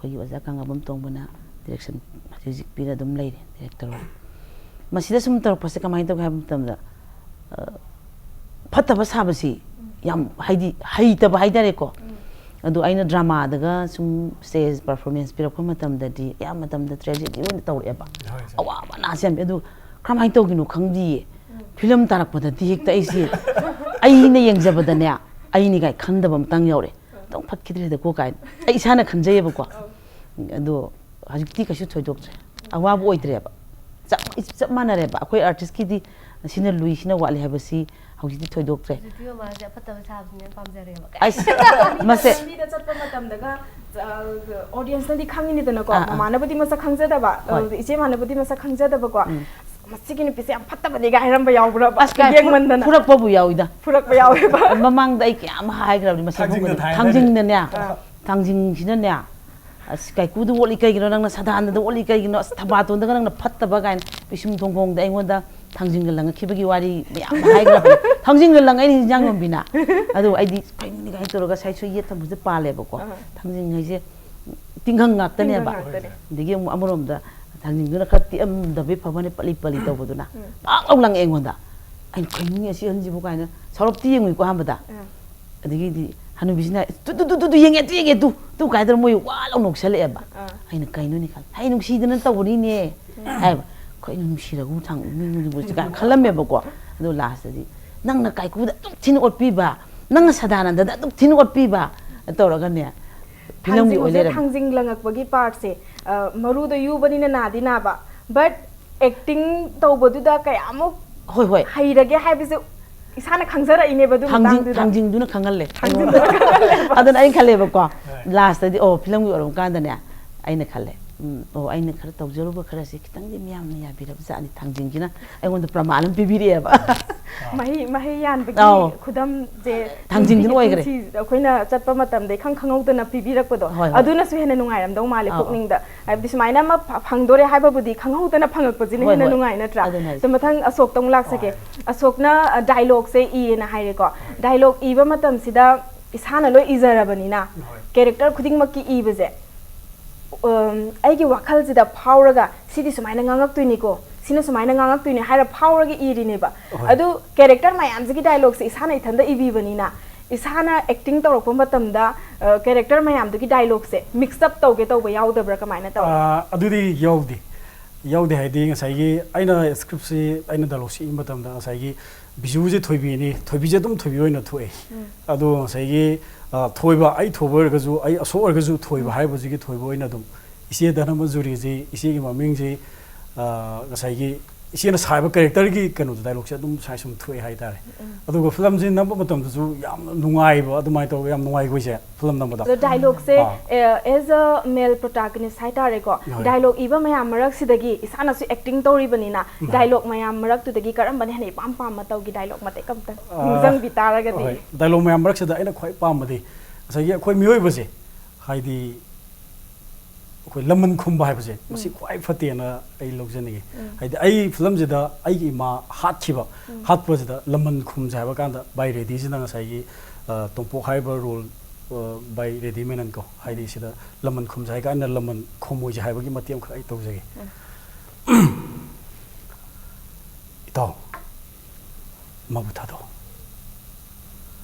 koi waza kang abam tong bana direction music pira dum lai director masida sum tor pase kamai to habam tam da phatta ba sabasi yam haidi haita ba haidare ko adu aina drama daga sum stage performance pira ko matam da di ya matam da tragedy on tawre ba awa ba na sem adu kramai to ginu khangdi film tarak pada di hekta isi aina yengjaba da ne aini gai khandaba matang yaure tong phat kidre da ko kai ai sana khanjay ba ko ꯑꯗꯣ ꯍꯧꯖꯤꯛꯇꯤ ꯀꯩꯁꯨ ꯊꯣꯏꯗꯣꯛꯇ꯭ꯔꯦ ꯑꯋꯥꯕ ꯑꯣꯏꯗ꯭ꯔꯦꯕ ꯆꯞ ꯃꯥꯟꯅꯔꯦꯕ ꯑꯩꯈꯣꯏ ꯑꯥꯔꯇꯤꯁꯀꯤꯗꯤ ꯁꯤꯅ ꯂꯨꯏ ꯁꯤꯅ ꯋꯥꯠꯂꯤ ꯍꯥꯏꯕꯁꯤ ꯍꯧꯖꯤꯛꯇꯤ ꯊꯣꯏꯗꯣꯛꯇ꯭ꯔꯦ ꯍꯧꯖꯤꯛꯇꯤ ꯃꯥꯁꯦ ꯑꯐꯠꯇꯕ ꯁꯥꯕꯁꯤꯅ ꯄꯥꯝꯖꯔꯦꯕ ꯑꯁ ꯃꯁꯦ ꯂꯝꯕꯤꯗ ꯆꯠꯄ ꯃꯇꯝꯗꯒ ꯑꯣꯗꯤꯌꯟꯁꯅꯗꯤ ꯈꯪꯉꯤꯅꯤꯗꯅꯀꯣ ꯃꯃꯥꯅꯕꯨꯗꯤ ꯃꯁꯛ ꯈꯪꯖꯗꯕ ꯏꯆꯦ ꯃꯥꯅꯕꯨꯗꯤ ꯃꯁꯛ ꯈꯪꯖꯗꯕꯀꯣ ꯃꯁꯤꯒꯤ ꯅꯨꯄꯤꯁꯦ ꯌꯥꯝ ꯐꯠꯇꯕꯅꯤꯒ ꯍꯥꯏꯔꯝꯕ ꯌꯥꯎꯕ꯭ꯔꯕ ꯌꯦꯡꯃꯟꯗꯅ ꯐꯨꯔꯛꯄꯕꯨ ꯌꯥꯎꯏꯗ ꯐꯨꯔꯛꯄ ꯌꯥꯎꯋꯦꯕ ꯃꯃꯥꯡꯗ ꯑꯩ ꯀꯌꯥꯝ ꯍꯥꯏꯈ꯭ꯔꯕꯅꯤ ꯃꯁꯛ ꯊꯥꯡꯖꯤꯡꯗꯅꯦ ꯊꯥꯡꯖꯤꯡꯁꯤꯅꯅꯦ ꯑꯁ ꯀꯩꯀꯨꯗ ꯑꯣꯠꯂꯤ ꯀꯩꯒꯤꯅꯣ ꯅꯪꯅ ꯁꯗꯥꯅꯗ ꯑꯣꯠꯂꯤ ꯀꯩꯒꯤꯅꯣ ꯑꯁ ꯊꯕꯥꯇꯣꯟꯗꯒ ꯅꯪꯅ ꯐꯠꯇꯕ ꯀꯥꯏꯅ ꯄꯤꯁꯨꯝ ꯊꯣꯡꯈꯣꯡꯗ ꯑꯩꯉꯣꯟꯗ ꯊꯥꯡꯖꯤꯡꯒ ꯂꯪꯉꯛꯈꯤꯕꯒꯤ ꯋꯥꯔꯤ ꯃꯌꯥꯝ ꯍꯥꯏꯈ꯭ꯔꯕꯅꯤ ꯊꯥꯡꯖꯤꯡꯒ ꯂꯪꯉꯛꯏꯅꯤ ꯍꯤꯟꯖꯥꯡ ꯌꯣꯟꯕꯤꯅ ꯑꯗꯨ ꯑꯩꯗꯤ ꯀꯩꯅꯣꯅꯤ ꯀꯥꯏꯅ ꯇꯧꯔꯒ ꯁꯥꯏꯁꯨ ꯌꯦꯠ ꯊꯪꯕꯁꯦ ꯄꯥꯜꯂꯦꯕꯀꯣ ꯊꯥꯡꯖꯤꯡ ꯍꯥꯏꯁꯦ ꯇꯤꯡꯈꯪ ꯉꯥꯛꯇꯅꯦꯕ ꯑꯗꯒꯤ ꯑꯃꯨꯛ ꯑꯃꯔꯣꯝꯗ ꯊꯥꯡꯖꯤꯡꯗꯨꯅ ꯈꯔ ꯇꯤꯛꯑꯝꯗꯕꯩ ꯐꯕꯅꯦ ꯄꯠꯂꯤ ꯄꯠꯂꯤ ꯇꯧꯕꯗꯨꯅ ꯄꯥꯛ ꯂꯥꯎ ꯂꯪꯉꯛꯑꯦ ꯑꯩꯉꯣꯟꯗ ꯑꯩꯅ ꯀꯩꯅꯣꯅꯤ ꯑꯁꯤ ꯑꯍꯟꯁꯤꯕꯨ ꯀꯥꯏꯅ ꯁꯧꯔꯞꯇꯤ ꯌꯦꯡꯉꯨꯏꯀꯣ ꯑꯍꯥꯟꯕꯗ ꯑꯗꯒꯤꯗꯤ ꯍꯅꯨꯕꯤꯁꯤꯅ ꯇꯨ ꯌꯦꯡꯉꯦ ꯇꯨ ꯀꯥꯏꯗꯅ ꯃꯣꯏ ꯋꯥ ꯂꯥꯎ ꯅꯣꯛꯁꯜꯂꯛꯑꯦꯕ ꯑꯩꯅ ꯀꯩꯅꯣꯅꯤ ꯈꯜꯂꯦ ꯍꯩ ꯅꯨꯡꯁꯤꯗꯅ ꯇꯧꯕꯅꯤꯅꯦ ꯍꯥꯏꯕ ꯀꯩꯅꯣ ꯅꯨꯡꯁꯤꯔꯒꯨ ꯃꯤꯉꯣꯟꯗꯕꯨ ꯀꯥꯏꯅ ꯈꯜꯂꯝꯃꯦꯕꯀꯣ ꯑꯗꯣ ꯂꯥꯁꯇꯗꯤ ꯅꯪꯅ ꯀꯥꯏꯀꯨꯗ ꯑꯗꯨꯝ ꯊꯤꯅ ꯑꯣꯠꯄꯤꯕ ꯅꯪꯅ ꯁꯗꯥꯅꯟꯗꯗ ꯑꯗꯨꯝ ꯊꯤꯅ ꯑꯣꯠꯄꯤꯕ ꯇꯧꯔꯒꯅꯦ ꯐꯤꯂꯝꯒꯤ ꯑꯣꯏ ꯂꯩꯔꯝꯃꯦ ꯊꯥꯡꯖꯤꯡ ꯂꯪꯉꯛꯄꯒꯤ ꯄꯥꯔꯠꯁꯦ ꯃꯔꯨꯗ ꯌꯨꯕꯅꯤꯅ ꯅꯥꯗꯤ ꯅꯥꯕ ꯕꯠ ꯑꯦꯛꯇꯤꯡ ꯇꯧꯕꯗꯨꯗ ꯀꯌꯥꯃꯨꯛ ꯍꯣꯏ ꯍꯩꯔꯒꯦ ꯍꯥꯏꯕꯁꯦ ꯏꯁꯥꯅ ꯈꯪꯖꯔꯛꯏꯅꯦꯕ ꯑꯗꯨ ꯃꯇꯥꯡꯗꯨꯗ ꯊꯥꯡꯖꯤꯡꯗꯨꯅ ꯈꯪꯍꯜꯂꯦ ꯑꯗꯨꯅ ꯑꯩꯅ ꯈꯜꯂꯦꯕꯀꯣ ꯂꯥꯁꯇꯗꯤ ꯐꯤꯂꯝꯒꯤ ꯑꯣꯏꯔꯝ ꯀꯥꯟꯗꯅꯦ ꯑꯩꯅ ꯈꯜꯂꯦ ꯑꯩꯅ ꯈꯔ ꯇꯧꯖꯔꯨꯕ ꯈꯔꯁꯦ ꯈꯤꯇꯪꯗꯤ ꯃꯤꯌꯥꯝꯅ ꯌꯥꯕꯤꯔꯕ ꯖꯥꯠꯅꯤ ꯊꯥꯡꯖꯤꯡꯁꯤ나 ꯑꯩꯉꯣꯟꯗ ꯄ꯭ꯔꯃꯥꯟ ꯑꯃ ꯄꯤꯕꯤꯔꯛꯑꯦꯕ ꯃꯍꯩ ꯌꯥꯟꯕꯒꯤ ꯈꯨꯗꯝꯁꯦ ꯊꯥꯡꯖꯤꯡꯗꯨꯅ ꯑꯣꯏꯈ꯭ꯔꯦ ꯑꯩꯈꯣꯏꯅ ꯆꯠꯄ ꯃꯇꯝꯗ ꯈꯪꯍꯧꯗꯅ ꯄꯤꯕꯤꯔꯛꯄꯗꯣ ꯑꯗꯨꯅꯁꯨ ꯍꯦꯟꯅ ꯅꯨꯡꯉꯥꯏꯔꯝꯗꯧ ꯃꯥꯜꯂꯦ ꯄꯨꯛꯅꯤꯡꯗ ꯍꯥꯏꯕꯗꯤ ꯁꯨꯃꯥꯏꯅ ꯑꯃ ꯐꯪꯗꯣꯔꯦ ꯍꯥꯏꯕꯕꯨꯗꯤ ꯈꯪꯍꯧꯗꯅ ꯐꯪꯉꯛꯄꯁꯤꯅ ꯍꯦꯟꯅ ꯅꯨꯡꯉꯥꯏ ꯅꯠꯇ꯭ꯔꯥ ꯑꯗꯣ ꯃꯊꯪ ꯑꯁꯣꯛꯇ ꯑꯃꯨꯛ ꯂꯥꯛꯆꯒꯦ ꯑꯁꯣꯛꯅ ꯗꯥꯏꯂꯣꯒꯁꯦ ꯏꯌꯦꯅ ꯍꯥꯏꯔꯦꯀꯣ ꯗꯥꯏꯂꯣग ꯏꯕ ꯃꯇꯝꯁꯤꯗ ꯏꯁꯥꯅ ꯂꯣꯏ ꯏꯖꯔꯕꯅꯤꯅ ꯀꯦꯔꯦꯛꯇꯔ ꯈꯨꯗꯤꯡꯃꯛꯀꯤ ꯏꯕꯁꯦ ꯑꯩꯒꯤ ꯋꯥꯈꯜꯁꯤꯗ ꯐꯥꯎꯔꯒ ꯁꯤꯗꯤ ꯁꯨꯃꯥꯏꯅ ꯉꯥꯡꯉꯛꯇꯣꯏꯅꯤꯀꯣ ꯁꯤꯅ ꯁꯨꯃꯥꯏꯅ ꯉꯥꯡꯉꯛꯇꯣꯏꯅꯤ ꯍꯥꯏꯔ ꯐꯥꯎꯔꯒ ꯏꯔꯤꯅꯦꯕ ꯑꯗꯨ ꯀꯦꯔꯦꯛꯇꯔ ꯃꯌꯥꯝꯁꯤꯒꯤ ꯗꯥꯏꯂꯣꯒꯁꯦ ꯏꯁꯥꯅ ꯏꯊꯟꯗ ꯏꯕꯤꯕꯅꯤ나 ꯏꯁꯥꯅ ꯑꯦꯛꯇꯤꯡ ꯇꯧꯔꯛꯄ ꯃꯇꯝꯗ ꯀꯦꯔꯦꯛꯇꯔ ꯃꯌꯥꯝꯗꯨꯒꯤ ꯗꯥꯏꯂꯣꯒꯁꯦ ꯃꯤꯛꯁ ꯑꯞ ꯇꯧꯒꯦ ꯇꯧꯕ ꯌꯥꯎꯗꯕ꯭ꯔꯥ ꯀꯃꯥꯏꯅ ꯇꯧꯋꯤ ꯑꯗꯨꯗꯤ ꯌꯥꯎꯗꯦ ꯍꯥꯏꯗꯤ ꯉꯁꯥꯏꯒꯤ ꯑꯩꯅ ꯁ꯭ꯀ꯭ꯔꯤꯞꯁꯤ ꯑꯩꯅ ꯗꯥꯏꯂꯣꯒꯁꯤ ꯏꯕ ꯃꯇꯝꯗ ꯉꯁꯥꯏꯒꯤ ꯕꯤꯖꯨꯁꯦ ꯊꯣꯏꯕꯤꯅꯤ ꯊꯣꯏꯕꯤꯁꯦ ꯑꯗꯨꯝ ꯊꯣꯏꯕꯤ ꯑꯣꯏꯅ ꯊꯣꯛꯑꯦ ꯑꯗꯣ ꯉꯁꯥꯏꯒꯤ ꯊꯣꯏꯕ ꯑꯩ ꯊꯣꯏꯕ ꯑꯣꯏꯔꯒꯁꯨ ꯑꯩ ꯑꯁꯣꯛ ꯑꯣꯏꯔꯒꯁꯨ ꯊꯣꯏꯕ ꯍꯥꯏꯕꯁꯤꯒꯤ ꯊꯣꯏꯕ ꯑꯣꯏꯅ ꯑꯗꯨꯝ ꯏꯆꯦ ꯙꯅꯃꯟꯖꯨꯔꯤꯁꯤ ꯏꯆꯦꯒꯤ ꯃꯃꯤꯡꯁꯤ ꯉꯁꯥꯏꯒꯤ ꯏꯆꯦꯅ ꯁꯥꯕ ꯀꯦꯔꯦꯛꯇꯔꯒꯤ ꯀꯩꯅꯣꯗꯣ ꯗꯥꯏꯂꯣꯒꯁꯦ ꯑꯗꯨꯝ ꯁꯥꯏ ꯁꯨꯝ ꯊꯣꯛꯑꯦ ꯍꯥꯏꯇꯥꯔꯦ ꯑꯗꯨꯒ ꯐꯤꯂꯝꯁꯤ ꯅꯝꯕ ꯃꯇꯝꯗꯁꯨ ꯌꯥꯝꯅ ꯅꯨꯡꯉꯥꯏꯕ ꯑꯗꯨꯃꯥꯏꯅ ꯇꯧꯔꯒ ꯌꯥꯝ ꯅꯨꯡꯉꯥꯏ ꯑꯩꯈꯣꯏꯁꯦ ꯐꯤꯂꯝ ꯅꯝꯕꯗ ꯑꯗꯣ ꯗꯥꯏꯂꯣꯒꯁꯦ ꯑꯦꯖ ꯑ ꯃꯦꯜ ꯄ꯭ꯔꯣꯇꯥꯒꯅꯤꯁ ꯍꯥꯏꯇꯥꯔꯦꯀꯣ ꯗꯥꯏꯂꯣग ꯏꯕ ꯃꯌꯥꯝ ꯃꯔꯛꯁꯤꯗꯒꯤ ꯏꯁꯥꯅꯁꯨ ꯑꯦꯛꯇꯤꯡ ꯇꯧꯔꯤꯕꯅꯤꯅ ꯗꯥꯏꯂꯣग ꯃꯌꯥꯝ ꯃꯔꯛꯇꯨꯗꯒꯤ ꯀꯔꯝꯕꯅ ꯍꯦꯟꯅ ꯏꯄꯥꯝ ꯄꯥꯝꯕ ꯇꯧꯒꯤ ꯗꯥꯏꯂꯣग ꯃꯇꯦꯛ ꯑꯝꯇꯪ ꯅꯤꯡꯁꯤꯡꯕꯤ ꯇꯥꯔꯒꯗꯤ ꯗꯥꯏꯂꯣग ꯃꯌꯥꯝ ꯃꯔꯛꯁꯤꯗ ꯑꯩꯅ ꯈ꯭ꯋꯥꯏ ꯄꯥꯝꯕꯗꯤ ꯉꯁꯥꯏꯒꯤ ꯑꯩꯈꯣꯏ ꯃꯤꯑꯣꯏꯕꯁꯦ ꯍꯥꯏꯗꯤ ꯑꯩꯈꯣꯏ ꯂꯃꯟ ꯈꯨꯝꯕ ꯍꯥꯏꯕꯁꯦ ꯃꯁꯤ ꯈ꯭ꯋꯥꯏ ꯐꯠꯇꯦꯅ ꯑꯩ ꯂꯧꯖꯅꯤꯡꯉꯤ ꯍꯥꯏꯗꯤ ꯑꯩ ꯐꯤꯂꯝꯁꯤꯗ ꯑꯩꯒꯤ ꯏꯃꯥ ꯍꯥꯠꯄꯁꯤꯗ ꯂꯃꯟ ꯈꯨꯝꯁꯦ ꯍꯥꯏꯕ ꯀꯥꯟꯗ ꯕꯥꯏ ꯔꯦꯗꯤꯁꯤꯅ ꯉꯁꯥꯏꯒꯤ ꯇꯣꯝꯄꯣꯛ ꯍꯥꯏꯕ ꯔꯣꯜ ꯕꯥꯏ ꯔꯦꯗꯤ ꯃꯦꯅꯟꯀꯣ ꯍꯥꯏꯗꯤ ꯁꯤꯗ ꯂꯃꯟ ꯈꯨꯝꯁꯦ ꯍꯥꯏ ꯀꯥꯟꯗ ꯂꯃꯟ ꯈꯨꯝꯃꯣꯏꯁꯦ ꯍꯥꯏꯕꯒꯤ ꯃꯇꯦꯛ ꯑꯃꯈꯛ ꯑꯩ ꯇꯧꯖꯒꯦ ꯏꯇꯥꯎ ꯃꯕꯨ ꯊꯥꯗꯣꯛ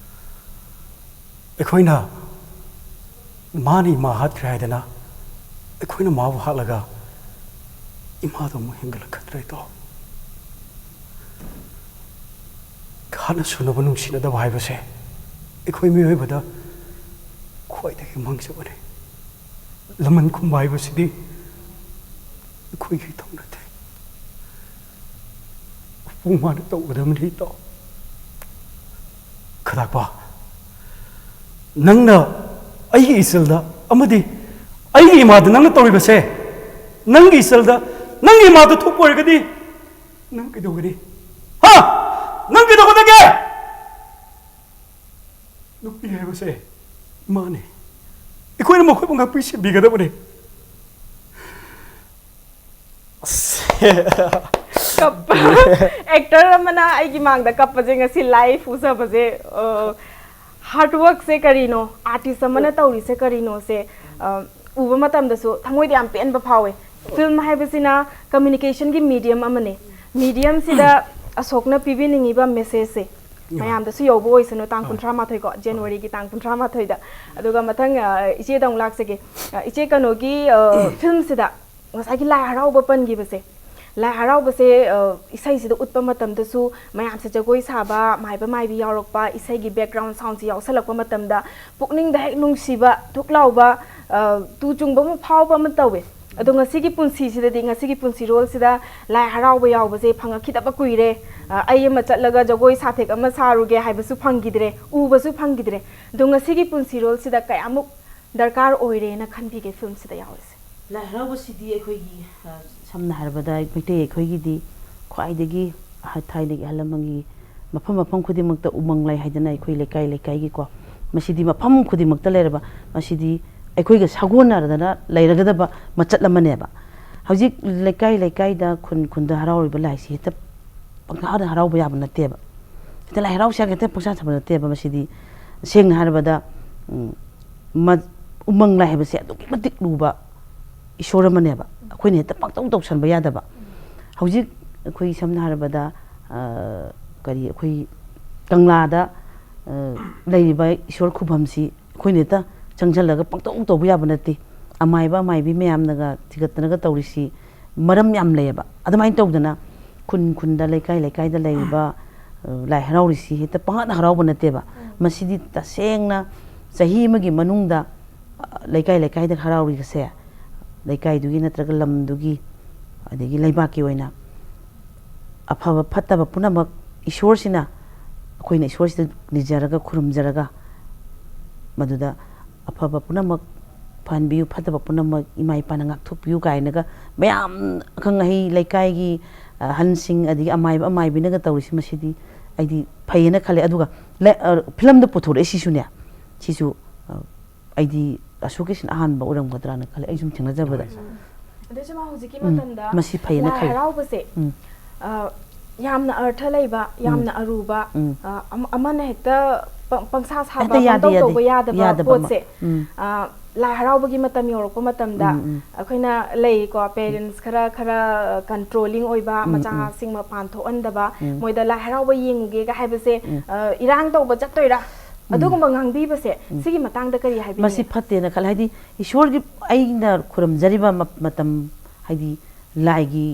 ꯑꯩꯈꯣꯏꯅ ꯃꯥꯅ ꯏꯃꯥ ꯍꯥꯠꯈ꯭ꯔꯦ ꯍꯥꯏꯗꯅ ꯑꯩꯈꯣꯏꯅ ꯃꯥꯕꯨ ꯍꯥꯠꯂꯒ ꯏꯃꯥꯗꯣ ꯑꯃꯨꯛ ꯍꯤꯡꯒꯠꯂꯛꯀꯗ꯭ꯔꯥ ꯏꯇꯥꯎ ꯈꯥꯅ ꯁꯨꯅꯕ ꯅꯨꯡꯁꯤꯅꯗꯕ ꯍꯥꯏꯕꯁꯦ ꯑꯩꯈꯣꯏ ꯃꯤꯑꯣꯏꯕꯗ ꯈ꯭ꯋꯥꯏꯗꯒꯤ ꯃꯥꯡꯖꯕꯅꯤ ꯂꯃꯟ ꯈꯨꯝꯕ ꯍꯥꯏꯕꯁꯤꯗꯤ ꯑꯩꯈꯣꯏꯒꯤ ꯏꯊꯧ ꯅꯠꯇꯦ ꯃꯄꯨꯡ ꯃꯥꯅ ꯇꯧꯒꯗꯕꯅꯤ ꯏꯇꯥꯎ ꯈꯗꯥꯛꯄ ꯅꯪꯅ ꯑꯩꯒꯤ ꯏꯆꯜꯗ ꯑꯃꯗꯤ ꯑꯩꯒꯤ ꯏꯃꯥꯗ ꯅꯪꯅ ꯇꯧꯔꯤꯕꯁꯦ ꯅꯪꯒꯤ ꯏꯆꯜꯗ ꯅꯪꯒꯤ ꯏꯃꯥꯗ ꯊꯣꯛꯄ ꯑꯣꯏꯔꯒꯗꯤ ꯅꯪ ꯀꯩꯗꯧꯒꯅꯤ ꯅꯪ ꯀꯩꯗꯧꯒꯗꯒꯦ ꯅꯨꯄꯤ ꯍꯥꯏꯕꯁꯦ ꯏꯃꯥꯅꯤ ꯑꯩꯈꯣꯏꯅ ꯃꯈꯣꯏꯕꯨ ꯉꯥꯛꯄꯤ ꯁꯦꯟꯕꯤꯒꯗꯕꯅꯤ ꯑꯦꯛꯇꯔ ꯑꯃꯅ ꯑꯩꯒꯤ ꯃꯥꯡꯗ ꯀꯞꯄꯁꯦ ꯉꯁꯤ ꯂꯥꯏꯐ ꯎꯖꯕꯁꯦ ꯍꯥꯔꯗ ꯋꯥꯔꯛꯁꯦ ꯀꯔꯤꯅꯣ ꯑꯥꯔꯇꯤꯁ ꯑꯃꯅ ꯇꯧꯔꯤꯁꯦ ꯀꯔꯤꯅꯣꯁꯦ ꯎꯕ ꯃꯇꯝꯗꯁꯨ ꯊꯃꯣꯏꯗ ꯌꯥꯝ ꯄꯦꯟꯕ ꯐꯥꯎꯋꯦ ꯐꯤल्म ꯍꯥꯏꯕꯁꯤꯅ ꯀꯝꯃ꯭ꯌꯨꯅꯤꯀꯦꯁꯟꯒꯤ ꯃꯤडियम ꯑꯃꯅꯦ ꯃꯤडियꯝꯁꯤꯗ ꯑꯁꯣꯛꯅ ꯄꯤꯕꯤꯅꯤꯡꯉꯤꯕ ꯃꯦꯁꯦꯖꯁꯦ ꯃꯌꯥꯝꯗꯁꯨ ꯌꯧꯕ ꯑꯣꯏꯁꯅꯨ ꯇꯥꯡ 38 ꯀꯣ ꯖꯅꯋꯥꯔꯤꯒꯤ ꯇꯥꯡ 38ꯗ ꯑꯗꯨꯒ ꯃꯊꯪ ꯏꯆꯦꯗ ꯑꯃꯨꯛ ꯂꯥꯛꯆꯒꯦ ꯏꯆꯦ ꯀꯩꯅꯣꯒꯤ ꯐꯤल्मꯁꯤꯗ ꯉꯁꯥꯏꯒꯤ ꯂꯥꯏ ꯍꯔꯥꯎꯕ ꯄꯟꯈꯤꯕꯁꯦ lai harau base isai sida utpa matam da su mayam se jagoi saba maiba maibi yaurokpa isai gi background sound si yausalakpa matam da pukning da hek nungsiba thuklauba tu chungba mu phawba ma tawe ado ngasigi punsi sida di ngasigi punsi role sida lai harau ba yaw base phanga khitaba kuire ai ma chatlaga jagoi sathek ama saruge haibasu phangidre ubasu phangidre do ngasigi punsi role sida kayamuk darkar oire na khanbi ge film sida yawse lai harau ba sidi ekhoigi samna harbada mite ekhoigi di khwaidagi thaidagi halamangi mafam mafam khudimakta umang lai haidana ekhoi lekai lekai gi ko masidi mafam khudimakta leraba masidi ꯑꯩꯈꯣꯏꯒ ꯁꯥꯒꯣꯟꯅꯔꯗꯅ ꯂꯩꯔꯒꯗꯕ ꯃꯆꯠ ꯑꯃꯅꯦꯕ ꯍꯧꯖꯤꯛ ꯂꯩꯀꯥꯏ ꯂꯩꯀꯥꯏꯗ ꯈꯨꯟ ꯈꯨꯟꯗ ꯍꯔꯥꯎꯔꯤꯕ ꯂꯥꯏꯁꯤ ꯍꯦꯛꯇ ꯄꯪꯍꯥꯗ ꯍꯔꯥꯎꯕ ꯌꯥꯕ ꯅꯠꯇꯦꯕ ꯍꯦꯛꯇ ꯂꯥꯏ ꯍꯔꯥꯎꯁꯦ ꯍꯦꯛꯇ ꯄꯪꯁꯥ ꯁꯥꯕ ꯅꯠꯇꯦꯕ ꯃꯁꯤꯗꯤ ꯁꯦꯡꯅ ꯍꯥꯏꯔꯕꯗ ꯎꯃꯪ ꯂꯥꯏ ꯍꯥꯏꯕꯁꯦ ꯑꯗꯨꯛꯀꯤ ꯃꯇꯤꯛ ꯂꯨꯕ ꯏꯁꯣꯔ ꯑꯃꯅꯦꯕ ꯑꯩꯈꯣꯏꯅ ꯍꯦꯛꯇ ꯄꯪꯇꯧ ꯇꯧꯁꯟꯕ ꯌꯥꯗꯕ ꯍꯧꯖꯤꯛ ꯑꯩꯈꯣꯏ ꯁꯝꯅ ꯍꯥꯏꯔꯕꯗ ꯀꯔꯤ ꯑꯩꯈꯣꯏ ꯀꯪꯂꯥꯗ ꯂꯩꯔꯤꯕ ꯏꯁꯣꯔ ꯈꯨꯕꯝꯁꯤ ꯑꯩꯈꯣꯏꯅ ꯍꯦꯛꯇ ꯆꯪꯁꯜꯂꯒ ꯄꯪꯇꯧ ꯇꯧꯕ ꯌꯥꯕ ꯅꯠꯇꯦ ꯑꯃꯥꯏꯕ ꯑꯃꯥꯏꯕꯤ ꯃꯌꯥꯝꯅꯒ ꯊꯤꯒꯠꯇꯅꯒ ꯇꯧꯔꯤꯁꯤ ꯃꯔꯝ ꯌꯥꯝ ꯂꯩꯌꯦꯕ ꯑꯗꯨꯃꯥꯏꯅ ꯇꯧꯗꯅ ꯈꯨꯟ ꯈꯨꯟꯗ ꯂꯩꯀꯥꯏ ꯂꯩꯀꯥꯏꯗ ꯂꯩꯔꯤꯕ lai haraurisi heta pangana harau banateba masidi tasengna sahi amagi manungda laikai laikai da harauri se laikai dugi natraga lam dugi adegi laibaki oina afaba phattaba punamak ishwar sina akoina ishwar sida nijaraga khurumjaraga maduda afaba punamak phanbiu phattaba punamak imai pana ngak thupiu kainaga mayam khangai laikai gi hansing adegi amai binaga tawrisi masidi aidi phayena khale aduga film da puthore sisune sisu aidi ashokesin ahan ba uram gadrana khale aisum thengna jabada adesama hujiki matanda masi phayena khale haraubase yamna artha leiba yamna aruba amana hekta pangsa saba pangtau toba yadaba potse lai haraubagi matam yorokpa matamda akoina lei ko parents khara controlling oiba macha sing ma pan tho andaba moida lai harauba yenguge ga haibase irang toba jatoira adugumba ngangbi base sigi matangda kari haibi masi phatte na khal haidi ishwar gi aina khuram jariba matam haidi lai gi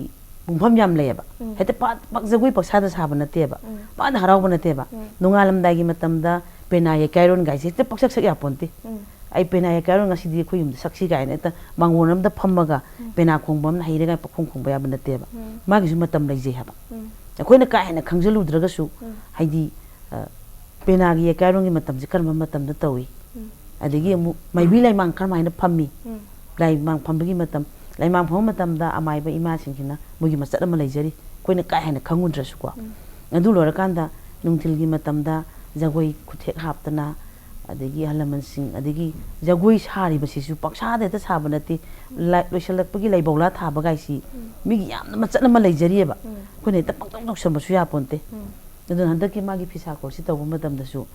bungpham yam leyaba hete pak jagui paksada saba nateba pa da harauba nateba nungalam dagi matamda pena ye kairon gaise te paksak sak ya ponte ai pena ye kairon ngasidi khuyum saksi gaina ta mangonam da phammaga pena khongbam na hairaga pakhong khongba ya nateba magi su matam leije haba akoina ka hena khangjaludraga su haidi pena gi ye kairon gi matam ji karma matam da tawi adegi mu maibi lai mang karma ina phammi lai mang phambagi matam lai mang pham matam da amai ba ima singina mugi masat ama leijari koina ka hena khangundra su ko adu lora kanda nungtil gi matam da jagoi kuthek haptana adegi halaman sing adegi jagoi sari basisu paksa de ta sabanati loisalakpagi laibawla thaba gaisi migi yamna machat ama leijarieba koine ta pangtong tong sambasu ya ponte adun handaki magi PHISHAKHOL si tawu madam da su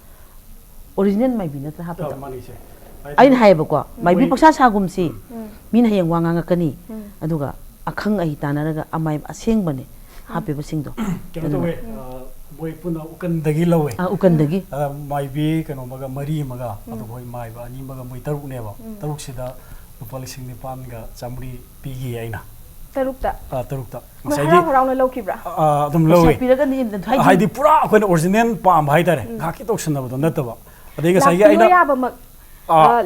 original mai bi na ta hapta ain haiba ko mai bi paksa sagum si min hayang wanga ngakani aduga akhang ai tanaraga amai aseng bane hape basing do boy puna ukandagi lawe ukandagi mai bi kano maga mari maga adu boy mai ba ani maga moi taruk ne ba taruk sida lupa lising nipan ga chamri pigi aina tarukta masagi harau na lokibra adum lawe piraga ni haidi pura akoina original pam hai tare ngaki toksana ba nataba adega sai aina yaba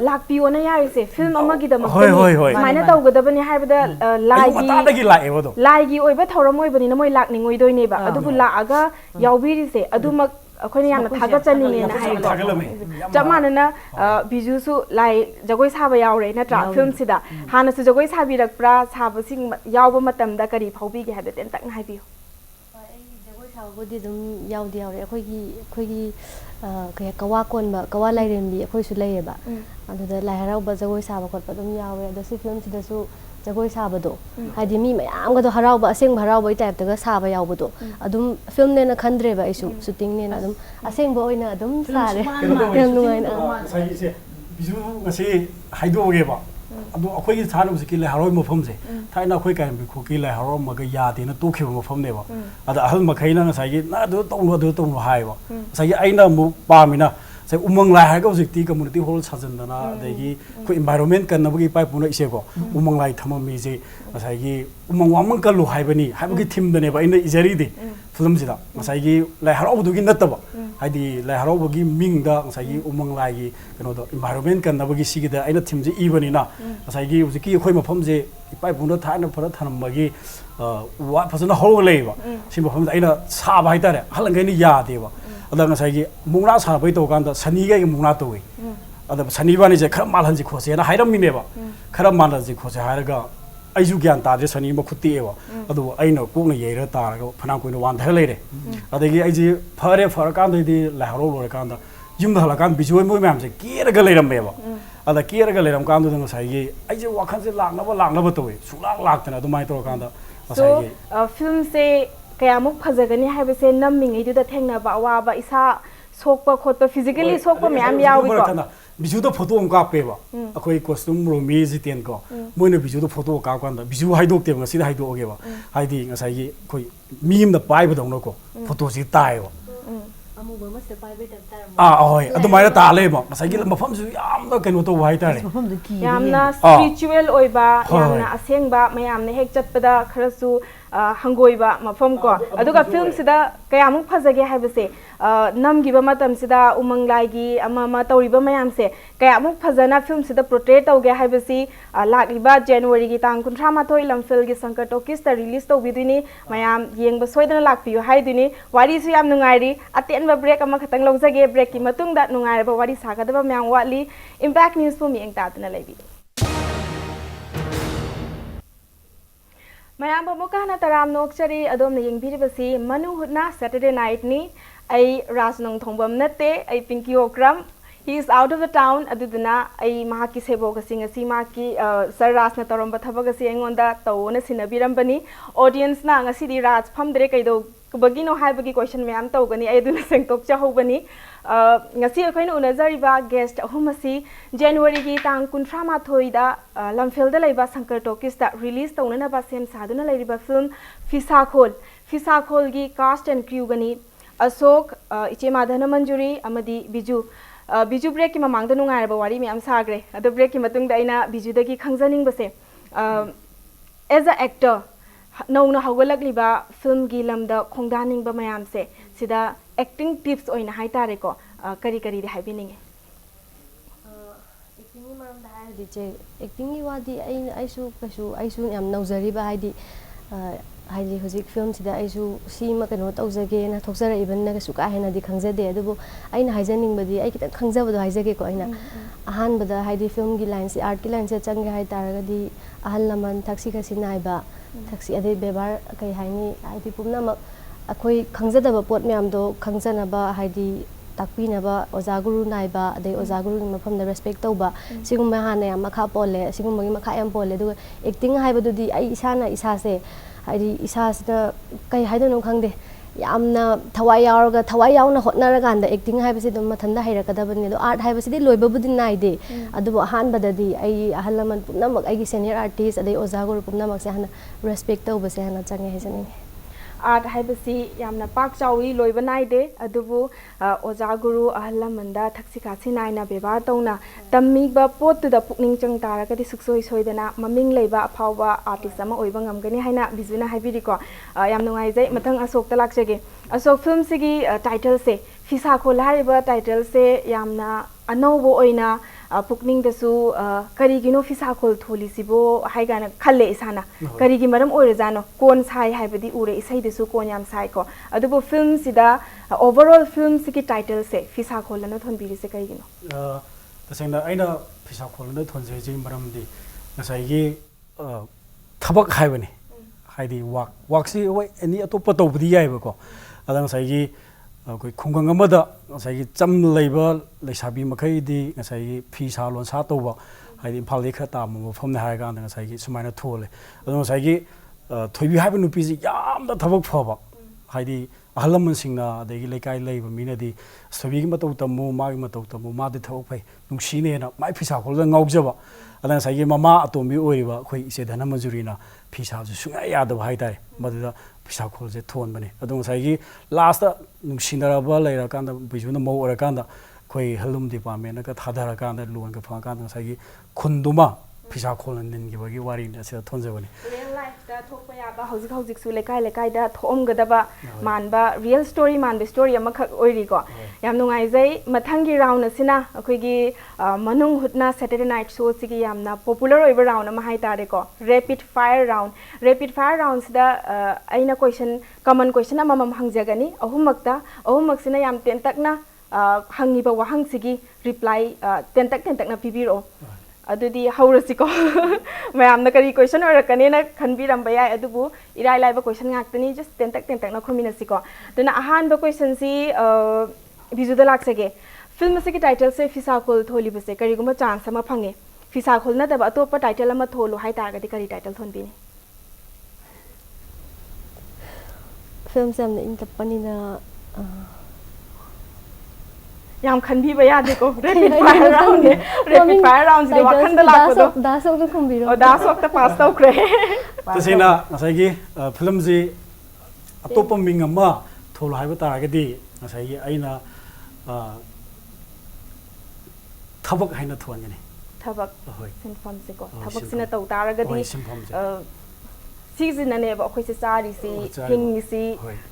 lakpiyo na yarise film amagi da makoni maina tawgadabani haibada laigi oiba thoram oibani na moi lakning oidoi ba adubu laaga yawbirise adumak akoina yamna thagachani ne na haiba jamana na biju su lai jagoi saba yawre na tra film sida hana su jagoi sabi rakpra saba sing yawba matam da kari phaubi ge haibada ten tak na haibiyo jagoi saba bodi dum yawdi yawre akoigi kaya kawa konba kawa lairembi akhoi su layeba aduda lai harauba jagoi saba khotpa dum yawe ado si film sida su jagoi saba do haidi mi mayam ga do harauba aseng harauba type ta ga saba yawba do adum film ne na khandreba isu shooting ne na adum aseng bo oina adum sare yam nuai na sai se biju ngasi haidoge ba adu akhoi gi thanu se ki lai haroi mofam se thaina akhoi kai bi khu ki lai haro ma ga ya de na to khiba mofam ne ba ada ahal ma khaina na sai gi na do tong hai ba sai gi aina mu pa mina sai umang lai ha ga hojikti community hall sajandana adagi ko environment kan nabagi pai puna ise ko umang lai thamami je sai gi umang wamang kalu haibani haibagi thim dane ba ina ijari de film sida sai gi lai harau du gi nataba haidi lai harau bagi ming da sai gi umang lai gi kano da environment kan nabagi sigi da aina thim je ibani na sai gi hojiki khoi mafam je pai puna thana phara thanambagi wa phasana hol leiba sim mafam da aina sa ba haitare halangai ni ya de ba ada ngasai gi mungna sa bai to kan da sani ga gi mungna to wi ada sani ba ni je khara mal han ji khose na hairam mi ne ba khara mal ji khose hairaga aiju gyan ta de sani ma khutti e ba adu aina ko na yera ta ga phana ko no wan thar leire adagi ai ji phare phar kan de la haro lo kan da yum da la kan bi joi moi mam je kira ga leiram me ba ada kira ga leiram kan du ngasai gi ai ji wakhan se lak na ba to wi su lak ta na du mai to kan da ngasai gi film se kayamuk phajagani haibase nammingai du da thengna ba wa ba isa sokpa khotpa physically sokpa myam yawi ko biju da photo ka pe ba akoi costume ro mi jiten ko moina biju da photo ka kan da biju haidok te ngasi da haidok ge ba haidi ngasai gi khoi mim da pai ba dong no ko photo si tai ba amu ba ma se pai be tar oi adu mai da ta le ba ngasai gi mafam su yam da keno to wai ta re yamna spiritual oiba yamna asengba mayam ne hek chatpada kharasu hangoiba mafam ko aduga film sida kayamuk phajage haibase namgiba matam sida umang laigi ama tawriba mayam se kayamuk phajana film sida portray tauge haibasi lakliba January gi tang 38 lamfil gi sankar tokis ta release to bidini mayam yengba soidana lakpiyo haidini wari su yam nungairi atenba break ama khatang logjage break ki matung da nungairba wari sagadaba myang wali impact news pu mi engta tana leibi mayam bamukana taram nokchari adom na yengbiribasi Manung Hutna Saturday night ni ai Rasnong Thongbam nate ai Pinky Okram he is out of the town aduduna ai mahaki sebo ga singa sima ki sir Rasna toromba thabaga si engonda tawona sinabiram bani audience na ngasi di Raj phamdre kaido bagino haibagi question mayam tawgani ai aduna sengtok cha hobani ngasi akhoina unajariba guest ahumasi January gi tang 38 da lamfil da laiba sankar tokis da release tawnana ba sem saduna lairiba film Fishakhol gi cast and crew gani Ashok Ichema Dhanamanjuri amadi Biju break ki mamang da nungai ba wari myam sagre adu break ki matung da ina Biju da gi khangjaning base as a actor nongna hawalak liba film gi lamda khongdaning ba mayam se sida acting tips oina haitare ko kari de haibininge acting ni maram da haidi che acting ni wadi aisu yam nauzari ba haidi haidi hojik film sida aisu sima kano taujage na thoksara ibn na su ka hena di khangjade adubu aina haijaning badi ai kitang khangjabado haijage ko aina ahan bada haidi film gi line si art ki line se changge hai taraga di ahal laman thaksi kasi naiba thaksi ade bebar kai haini haidi pumna mak akoi khangjadaba pot myam do khangjana ba haidi takpina ba ozaguru naiba adai ozaguru mafam da respect tauba sigum ma hana yam makha pole sigum magi makha yam pole du acting haibadu di ai isana isase haidi isasida kai haidono khangde yamna thawai yauraga thawai yauna hotnaraga anda acting haibasi dum mathanda hairakadabani do art haibasi di loiba budin naide adubu ahan badadi ai ahalaman pumnamak ai senior artist adai ozaguru pumnamak se hana respect tauba se hana change haisani art haibasi yamna pak chawi loiba naide adubu ozaguru ahalamanda thaksika sinaina bebar tawna tammi ba pot da pukning chang taraga di suksoi soidana maming leiba phawba artist ama oiba ngamgani haina Bijuna haibiri ko yam nungai jai mathang Ashok ta lakchege Ashok film sigi title se Fishakhol hariba title se yamna anobo oina pukning da su karigino Fishakhol tholi sibo haigana khalle isana karigi maram oirajano kon sai haibadi ure isai da su kon yam sai ko adubo film sida overall film sigi title se Fishakhol na thonbiri se karigino tasengna aina Fishakhol na thonje ji maram di ngasai gi thabak haibani haidi wak si oi ani atopa tobudi yai ba ko adang sai gi koi khunggang amada ngasai gi cham leiba leisabi makai di ngasai gi phi sa lon sa toba haidi imphal le kha ta mo phom na ha ga ngasai gi sumaina thole adang ngasai gi thoibi haiba nupi ji yam da thabak phaba haidi ahalamman singna adagi lekai leiba mina di thoibi gi matau tamu ma gi matau tamu ma di thawak phai nungsine na mai Fishakhol da ngaujaba adang sai gi mama atomi oiriba khoi ise Dhanamanjuri na pisa ju sunga yadaba haitare madda Fishakhol je thon bane adung sai gi last nungsinara ba leira kanda Biju na mo ora kanda khoi halum department ka thadara ka da loan ka phang ka da sai gi khunduma phisa kholan nin gi bagi wari na se thonjabani real life da thokpa ya ba hojik su lekai da thom gadaba manba real story manbe story ama khak oiri ko yam nungai jai mathangi round asina akhoi gi manung hutna Saturday night show sigi yamna popular oiba round ama hai tare ko rapid fire rounds da aina question common question ama mam hangjagani ahumak sina yam ten takna hangi ba wahang sigi reply ten tak na pibiro adudi haurasi ko mayam na kari question orakane na khanbiram ba yai adubu irai lai ba question ngaktani just ten tak na khomina si ko duna ahan ba question si Biju da laksage film se ki title se PHISHAKHOL tholi base kari guma chance ama phange PHISHAKHOL na da ba to pa title ama tholu hai tar ga di kari title thon bi ni film sam na in tapani na yam khanbi ba ya de ko rapid fire round ne rapid fire round de wakhan da lak do da sok to khumbi ro da sok ta pass tau kre tasina ngasai gi film ji atopa ming ama thol haiba tar ga di ngasai gi aina thabak haina thon gani thabak hoi sinfam se ko thabak sina tau tar ga di season ane ba khoi se sari si hing si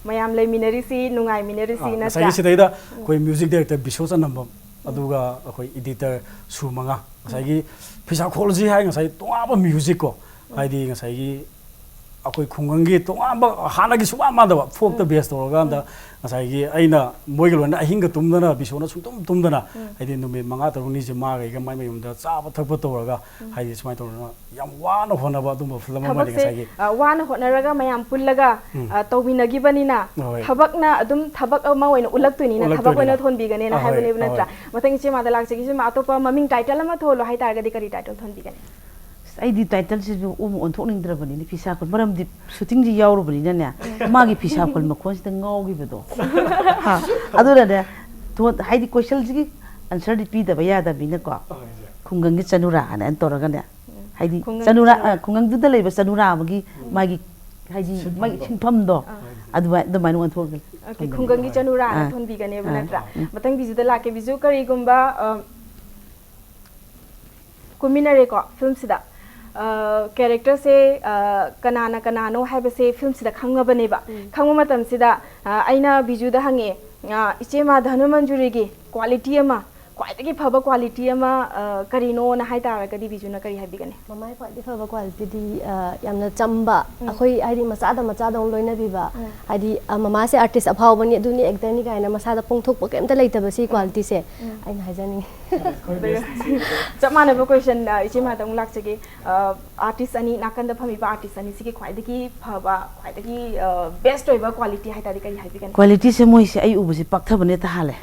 mayam le minari si nungai minari si na sai si daida koi music director Bishosa nambam aduga koi editor sumanga sai gi PHISHAKHOL ji hai ngasai tonga ba music ko hai di ngasai gi akoi khungangi tonga ba hana gi suwa ma da folk the best orga da ngasai gi aina moi gelo na hinga tumdana Bishona sungtum tumdana hai di numi manga taruni ji ma ga mai mai da cha ba thak ba torga hai di smai torna yam wana hona ba dum film ma ni ngasai gi wana hona raga mayam pullaga tawina gi banina thabakna adum thabak ma oina ulak tuni na thabak oina thon bi gane na haibane natra matang che ma da lakse gi ma atopa maming title ma tholo hai tar ga di kari title thon bi gane ai di title si on thokning drabani ni PHISHAKHOL maram di shooting ji yauro bani na ne magi PHISHAKHOL ma khon sita ngau gi bedo ha adura de to hai di question ji answer di pi da ba ya da bi na ko khungang gi chanura an antoraga ne hai di chanura khungang du da leiba chanura magi magi hai di magi sinpham do adu da manu on thok okay khungang gi chanura na thon bi gane ba natra matang Biju da lake Biju kari gumba kuminare ko film sida character se kanano haiba se film sida khanga bane ba khangma matam sida aina Biju da hange iche ma Dhanamanjuri gi quality ama kwai phaba quality ama karino na hai tar ga di Biju na kari habi gane mamai kwai phaba quality di yamna chamba akhoi aidi macha da loina biba aidi mama se artist aphau bani aduni actor ni kaina masa da pongthok pa kemta leitaba si quality se aina haijani chamana ba question iche ma tang lak chege artist ani nakan da phami ba artist ani sigi khwai dagi phaba khwai dagi best oiba quality hai tari kari habi gane quality se moi se ai ubu se paktha bane ta hale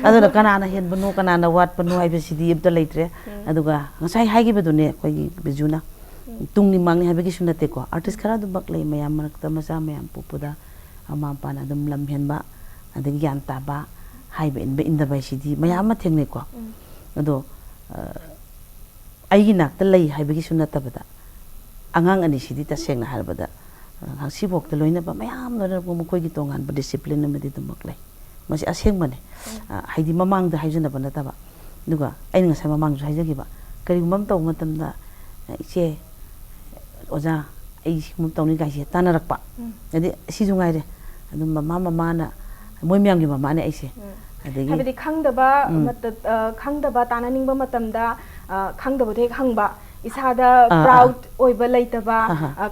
aduna kanana hen banu kanana wat panu ai besidi ibda leitre aduga ngasai hai gi bedune koi Biju na tungni mangni habegi sunate ko artist khara du bak lei mayam marakta masa mayam pupuda ama pana dum lam hen ba adagi yan ta ba hai be in da bai sidi mayam ma thengne ko ado ai gi nak ta lei habegi sunata bada angang ani sidi ta sengna harbada hangsi bok ta loina ba mayam no ko mo koi gi tongan ba discipline ma di dum bak lei masi aseng mane haidi mamang da haijana bana ta ba duga ai ngasai mamang ju haijagi ba kari mam taw matam da iche oja ai mum taw ni ga se tanarak pa adi si ju ngai re adum mama na moi myam gi mama ne ai se adegi habidi khangdaba tananing ba matam da khangdaba the khangba isada proud oiba leitaba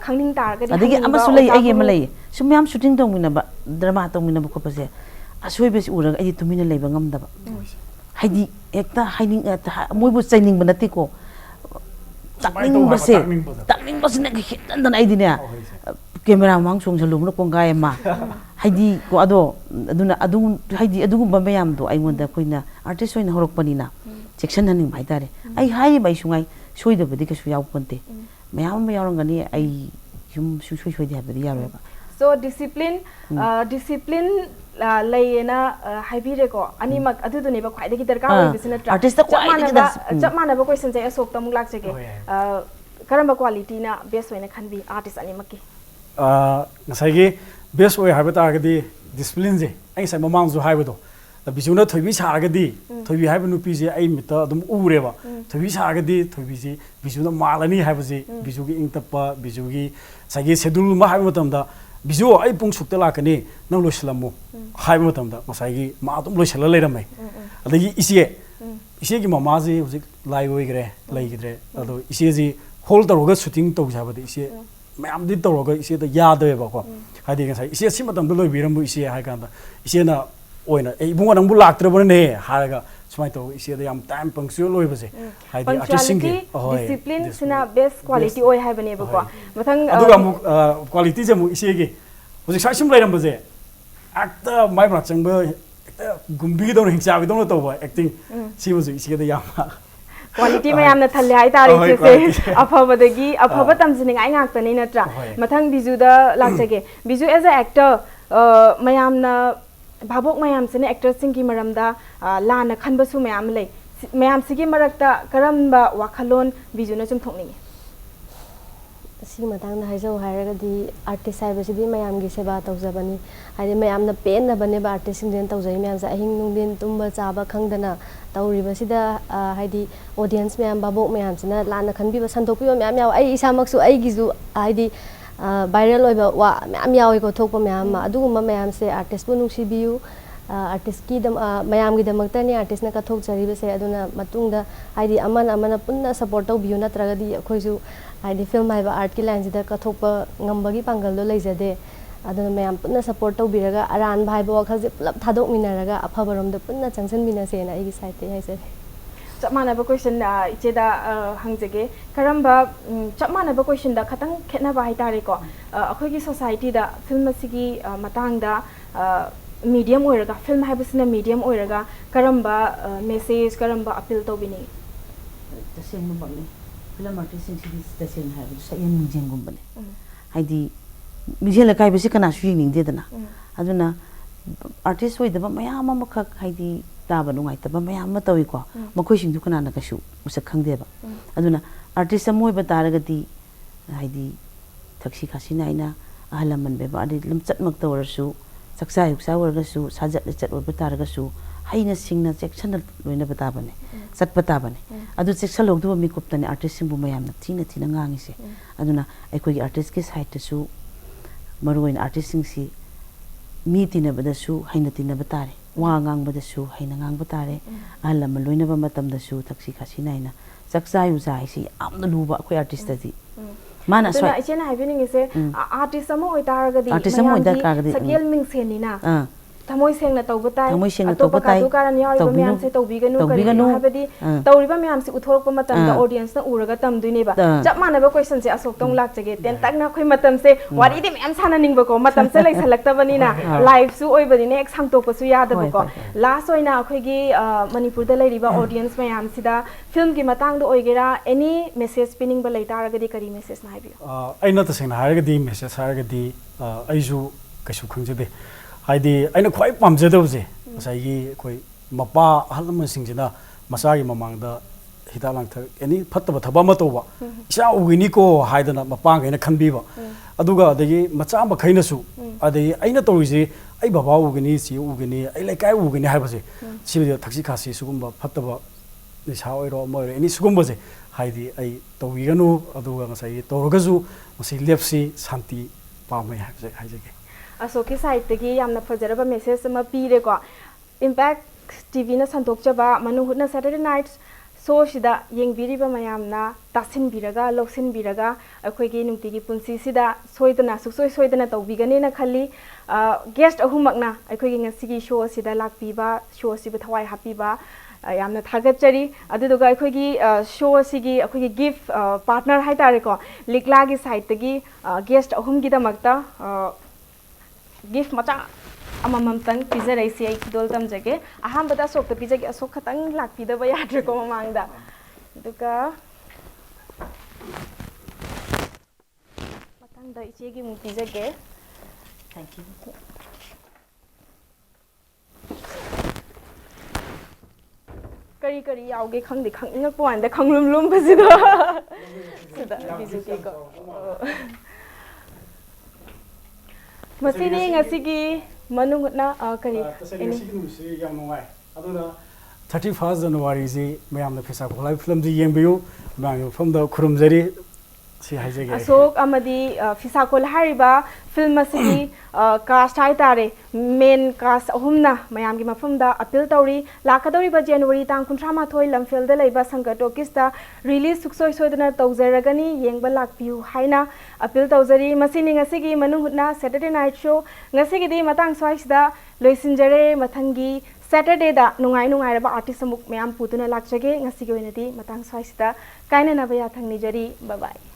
khangning tar ga adegi amasu lei ai ma lei sumyam shooting tong mina ba drama tong mina ba ko pase asoi bes uraga ai tumina leiba ngamdaba haidi ekta haining moibu chaining banati ko takning base na hitan dan ai dinya camera mang song salum na kongai ma haidi ko ado aduna adu haidi adu ba mayam do ai ngonda koina artist oina horok panina section haning mai tare ai hai bai sungai soi da badi ka su yaw ponte mayam mayam ngani ai yum su soi da badi yaro ba so discipline layena haibire ko animak adu dune ba khwai dagi darkar oi bisina tra artist ta kwai dagi chap mana ba question jai Ashok tamung lak chege karamba quality na best oina khanbi artist animak ki ngasai gi best oi haiba ta ga di discipline je ai sai mamang ju haiba do Bijuna Tobi Sargadi, Tobi have no PC, I met them Ureva, Tobi Sargadi, Tobi, Bijuna Malani Havazi, Bijugi Intapa, Bijugi, Sagi Sedul Mahamatamda, Bizu, I pung Sutalakani, no Luslamu, Hamatamda, Masagi, Matum Lushala later me. The Isie, Isigi Mamazi was Live Lagre, although Isi hold the Roga shooting to Javadi, Mam did the Roga, Isi the Yada. I think I see a Simatam below Virambu, Isi Haganda, Isiana. Oina ibunga nang bulak trebo ne haraga sumaito isi da yam time punctual loi base haidi artisting discipline sina best quality oi hai bane ba mathang aduga mu quality je mu isi ge hoji sasim lairam base actor mai bra changba gumbi do hingcha bi do to ba acting si mu isi da yam quality mayam na thalle hai tari se afabadagi afaba tamjini ngai ngak tani natra mathang biju da lakchage biju as a actor mayam na Babok mayam sene actors singi maramda lana khanbasu mayam lei mayam sigi marakta karamba wakhalon bijuna chum thokni si matang na haijau hairaga di artist saiba sidi mayam gi seba tawjabani haide mayam na pen na bane ba artist sing den tawjai mayam sa ahing nung den tumba chaba khangdana tawriba sida haidi audience mayam babok mayam sina lana khanbi ba santopi ba mayam yaw ai isa maksu ai gizu haidi viral oiba wa mayam yawi ko thokpa mayam aduguma mayam se artist bu nungsi biu artist ki dam mayam gi damakta ni artist na ka thok chariba se aduna matungda haidi amana punna support taw biu natraga di khoisu haidi film haiba art ki line sida ka thokpa ngambagi pangal do leijade aduna mayam punna support taw biraga aran bhai bo wakhal je pulap thadok minaraga aphabarom da punna changsan bina se na igi site haise Chapmana ba question icheda hangjage karamba chapmana ba question da khatang khena ba haitare ko akhoi gi society da film asigi matang da medium oiraga film haibusina medium oiraga karamba message karamba appeal to bini taseng mo bang film artist sing sidi taseng haibu sa yan jengum bane haidi mijela kai bisi kana su ying de dana aduna artist oi da ba mayam ma khak haidi taba nungai taba mayam ma tawi ko makhoi sing du kana na kasu usak khangde ba aduna artist amoi ba taragadi haidi thaksi khasina ina ahalaman be ba adi lamchat mak tawrasu saksa yuksa wargasu sajat lechat wa batarasu haina singna section loina bata bane sat bata bane adu section log du mi kuptani artist sing bu mayam na thina ngangi se aduna ekoi artist ke side su maruin artist sing si mi tina badasu haina tina batare wa ngang badasu haina ngang batare alam loina ba matam dasu taksi khasina ina saksa yusa si amna luba ekoi artist adi mana so ichena haibini ngise artist samo oi taragadi sakel ming senina Tamoi seng na tawba tai atopa kadu karan yawi ba mayam se tawbiganu habadi tawriba mayam se uthorokpa matam da audience na uraga tamduine ba chap manaba question se asok tong lakchage ten tak na khoi matam se wari de mayam sananing ba ko matam se lai salakta bani na live su oi bani ne ek sangtok pa su yada ba ko last oina khoi gi manipur da lairiba audience mayam sida film gi matang do oigera any message spinning ba lai taragadi kari message na habi aina ta seng haragadi message haragadi aiju kasu khungjade haidi aina khwai pamjadawse masai koi mapa halama singjina masagi mamangda hidalang tha any phattaba thaba ma toba isa ugini ko haidana mapang gaina khanbiba aduga adagi macha ma khaina su adai aina torise ai baba ugini si ugini ai laikai ugini haibase sibidi thaksi khasi sugumba phattaba nisa oiro moiro any sugumba se haidi ai towiganu aduga ngasai toragasu masi lepsi santi pamai haijage Ashok side tegi yamna fajaraba message ma pire ko impact tv na santok chaba Manung Hutna Saturday night show sida yengbiriba mayamna tasin biraga loksin biraga akhoi gi nungti gi punsi sida soidana soidana tawbigani na khali guest ahumakna akhoi gi ngasi gi show sida lakpiba show siba thawai hapiba yamna thagachari aduduga akhoi gi show sigi akhoi gi gift partner hai tare ko likla gi side tegi guest ahum gi damakta gift macha amamam tang pizza rice ai kidol tam jage aham bada sok ta pizza gi asok khatang lakpi da ba yadre ko mamang da duka matang da iche gi mu pizza ge thank you kari yauge khang de khang ngak pwan da khang lum basida sida pizza ge ko masini ngasigi Manung Hutna kari ini 31 January si mayam na PHISHAKHOL film ji yengbiu mayam from the kurumjari si haije ge Ashok amadi PHISHAKHOL hariba film asigi cast hai tare main cast ahumna mayam gi mafum da appeal tawri lakadori ba January tang 38 lamfel da leiba sangatokis da release suksoi soidana tawjaragani yengba lakpiu haina appeal tawjari masini ngasigi Manung Hutna Saturday night show ngasigi di matang swaisda loisinjare mathangi Saturday da nungai nungai raba artist amuk mayam putuna lakjage ngasigi oinadi matang swaisda kaina nabaya thangni jari bye bye.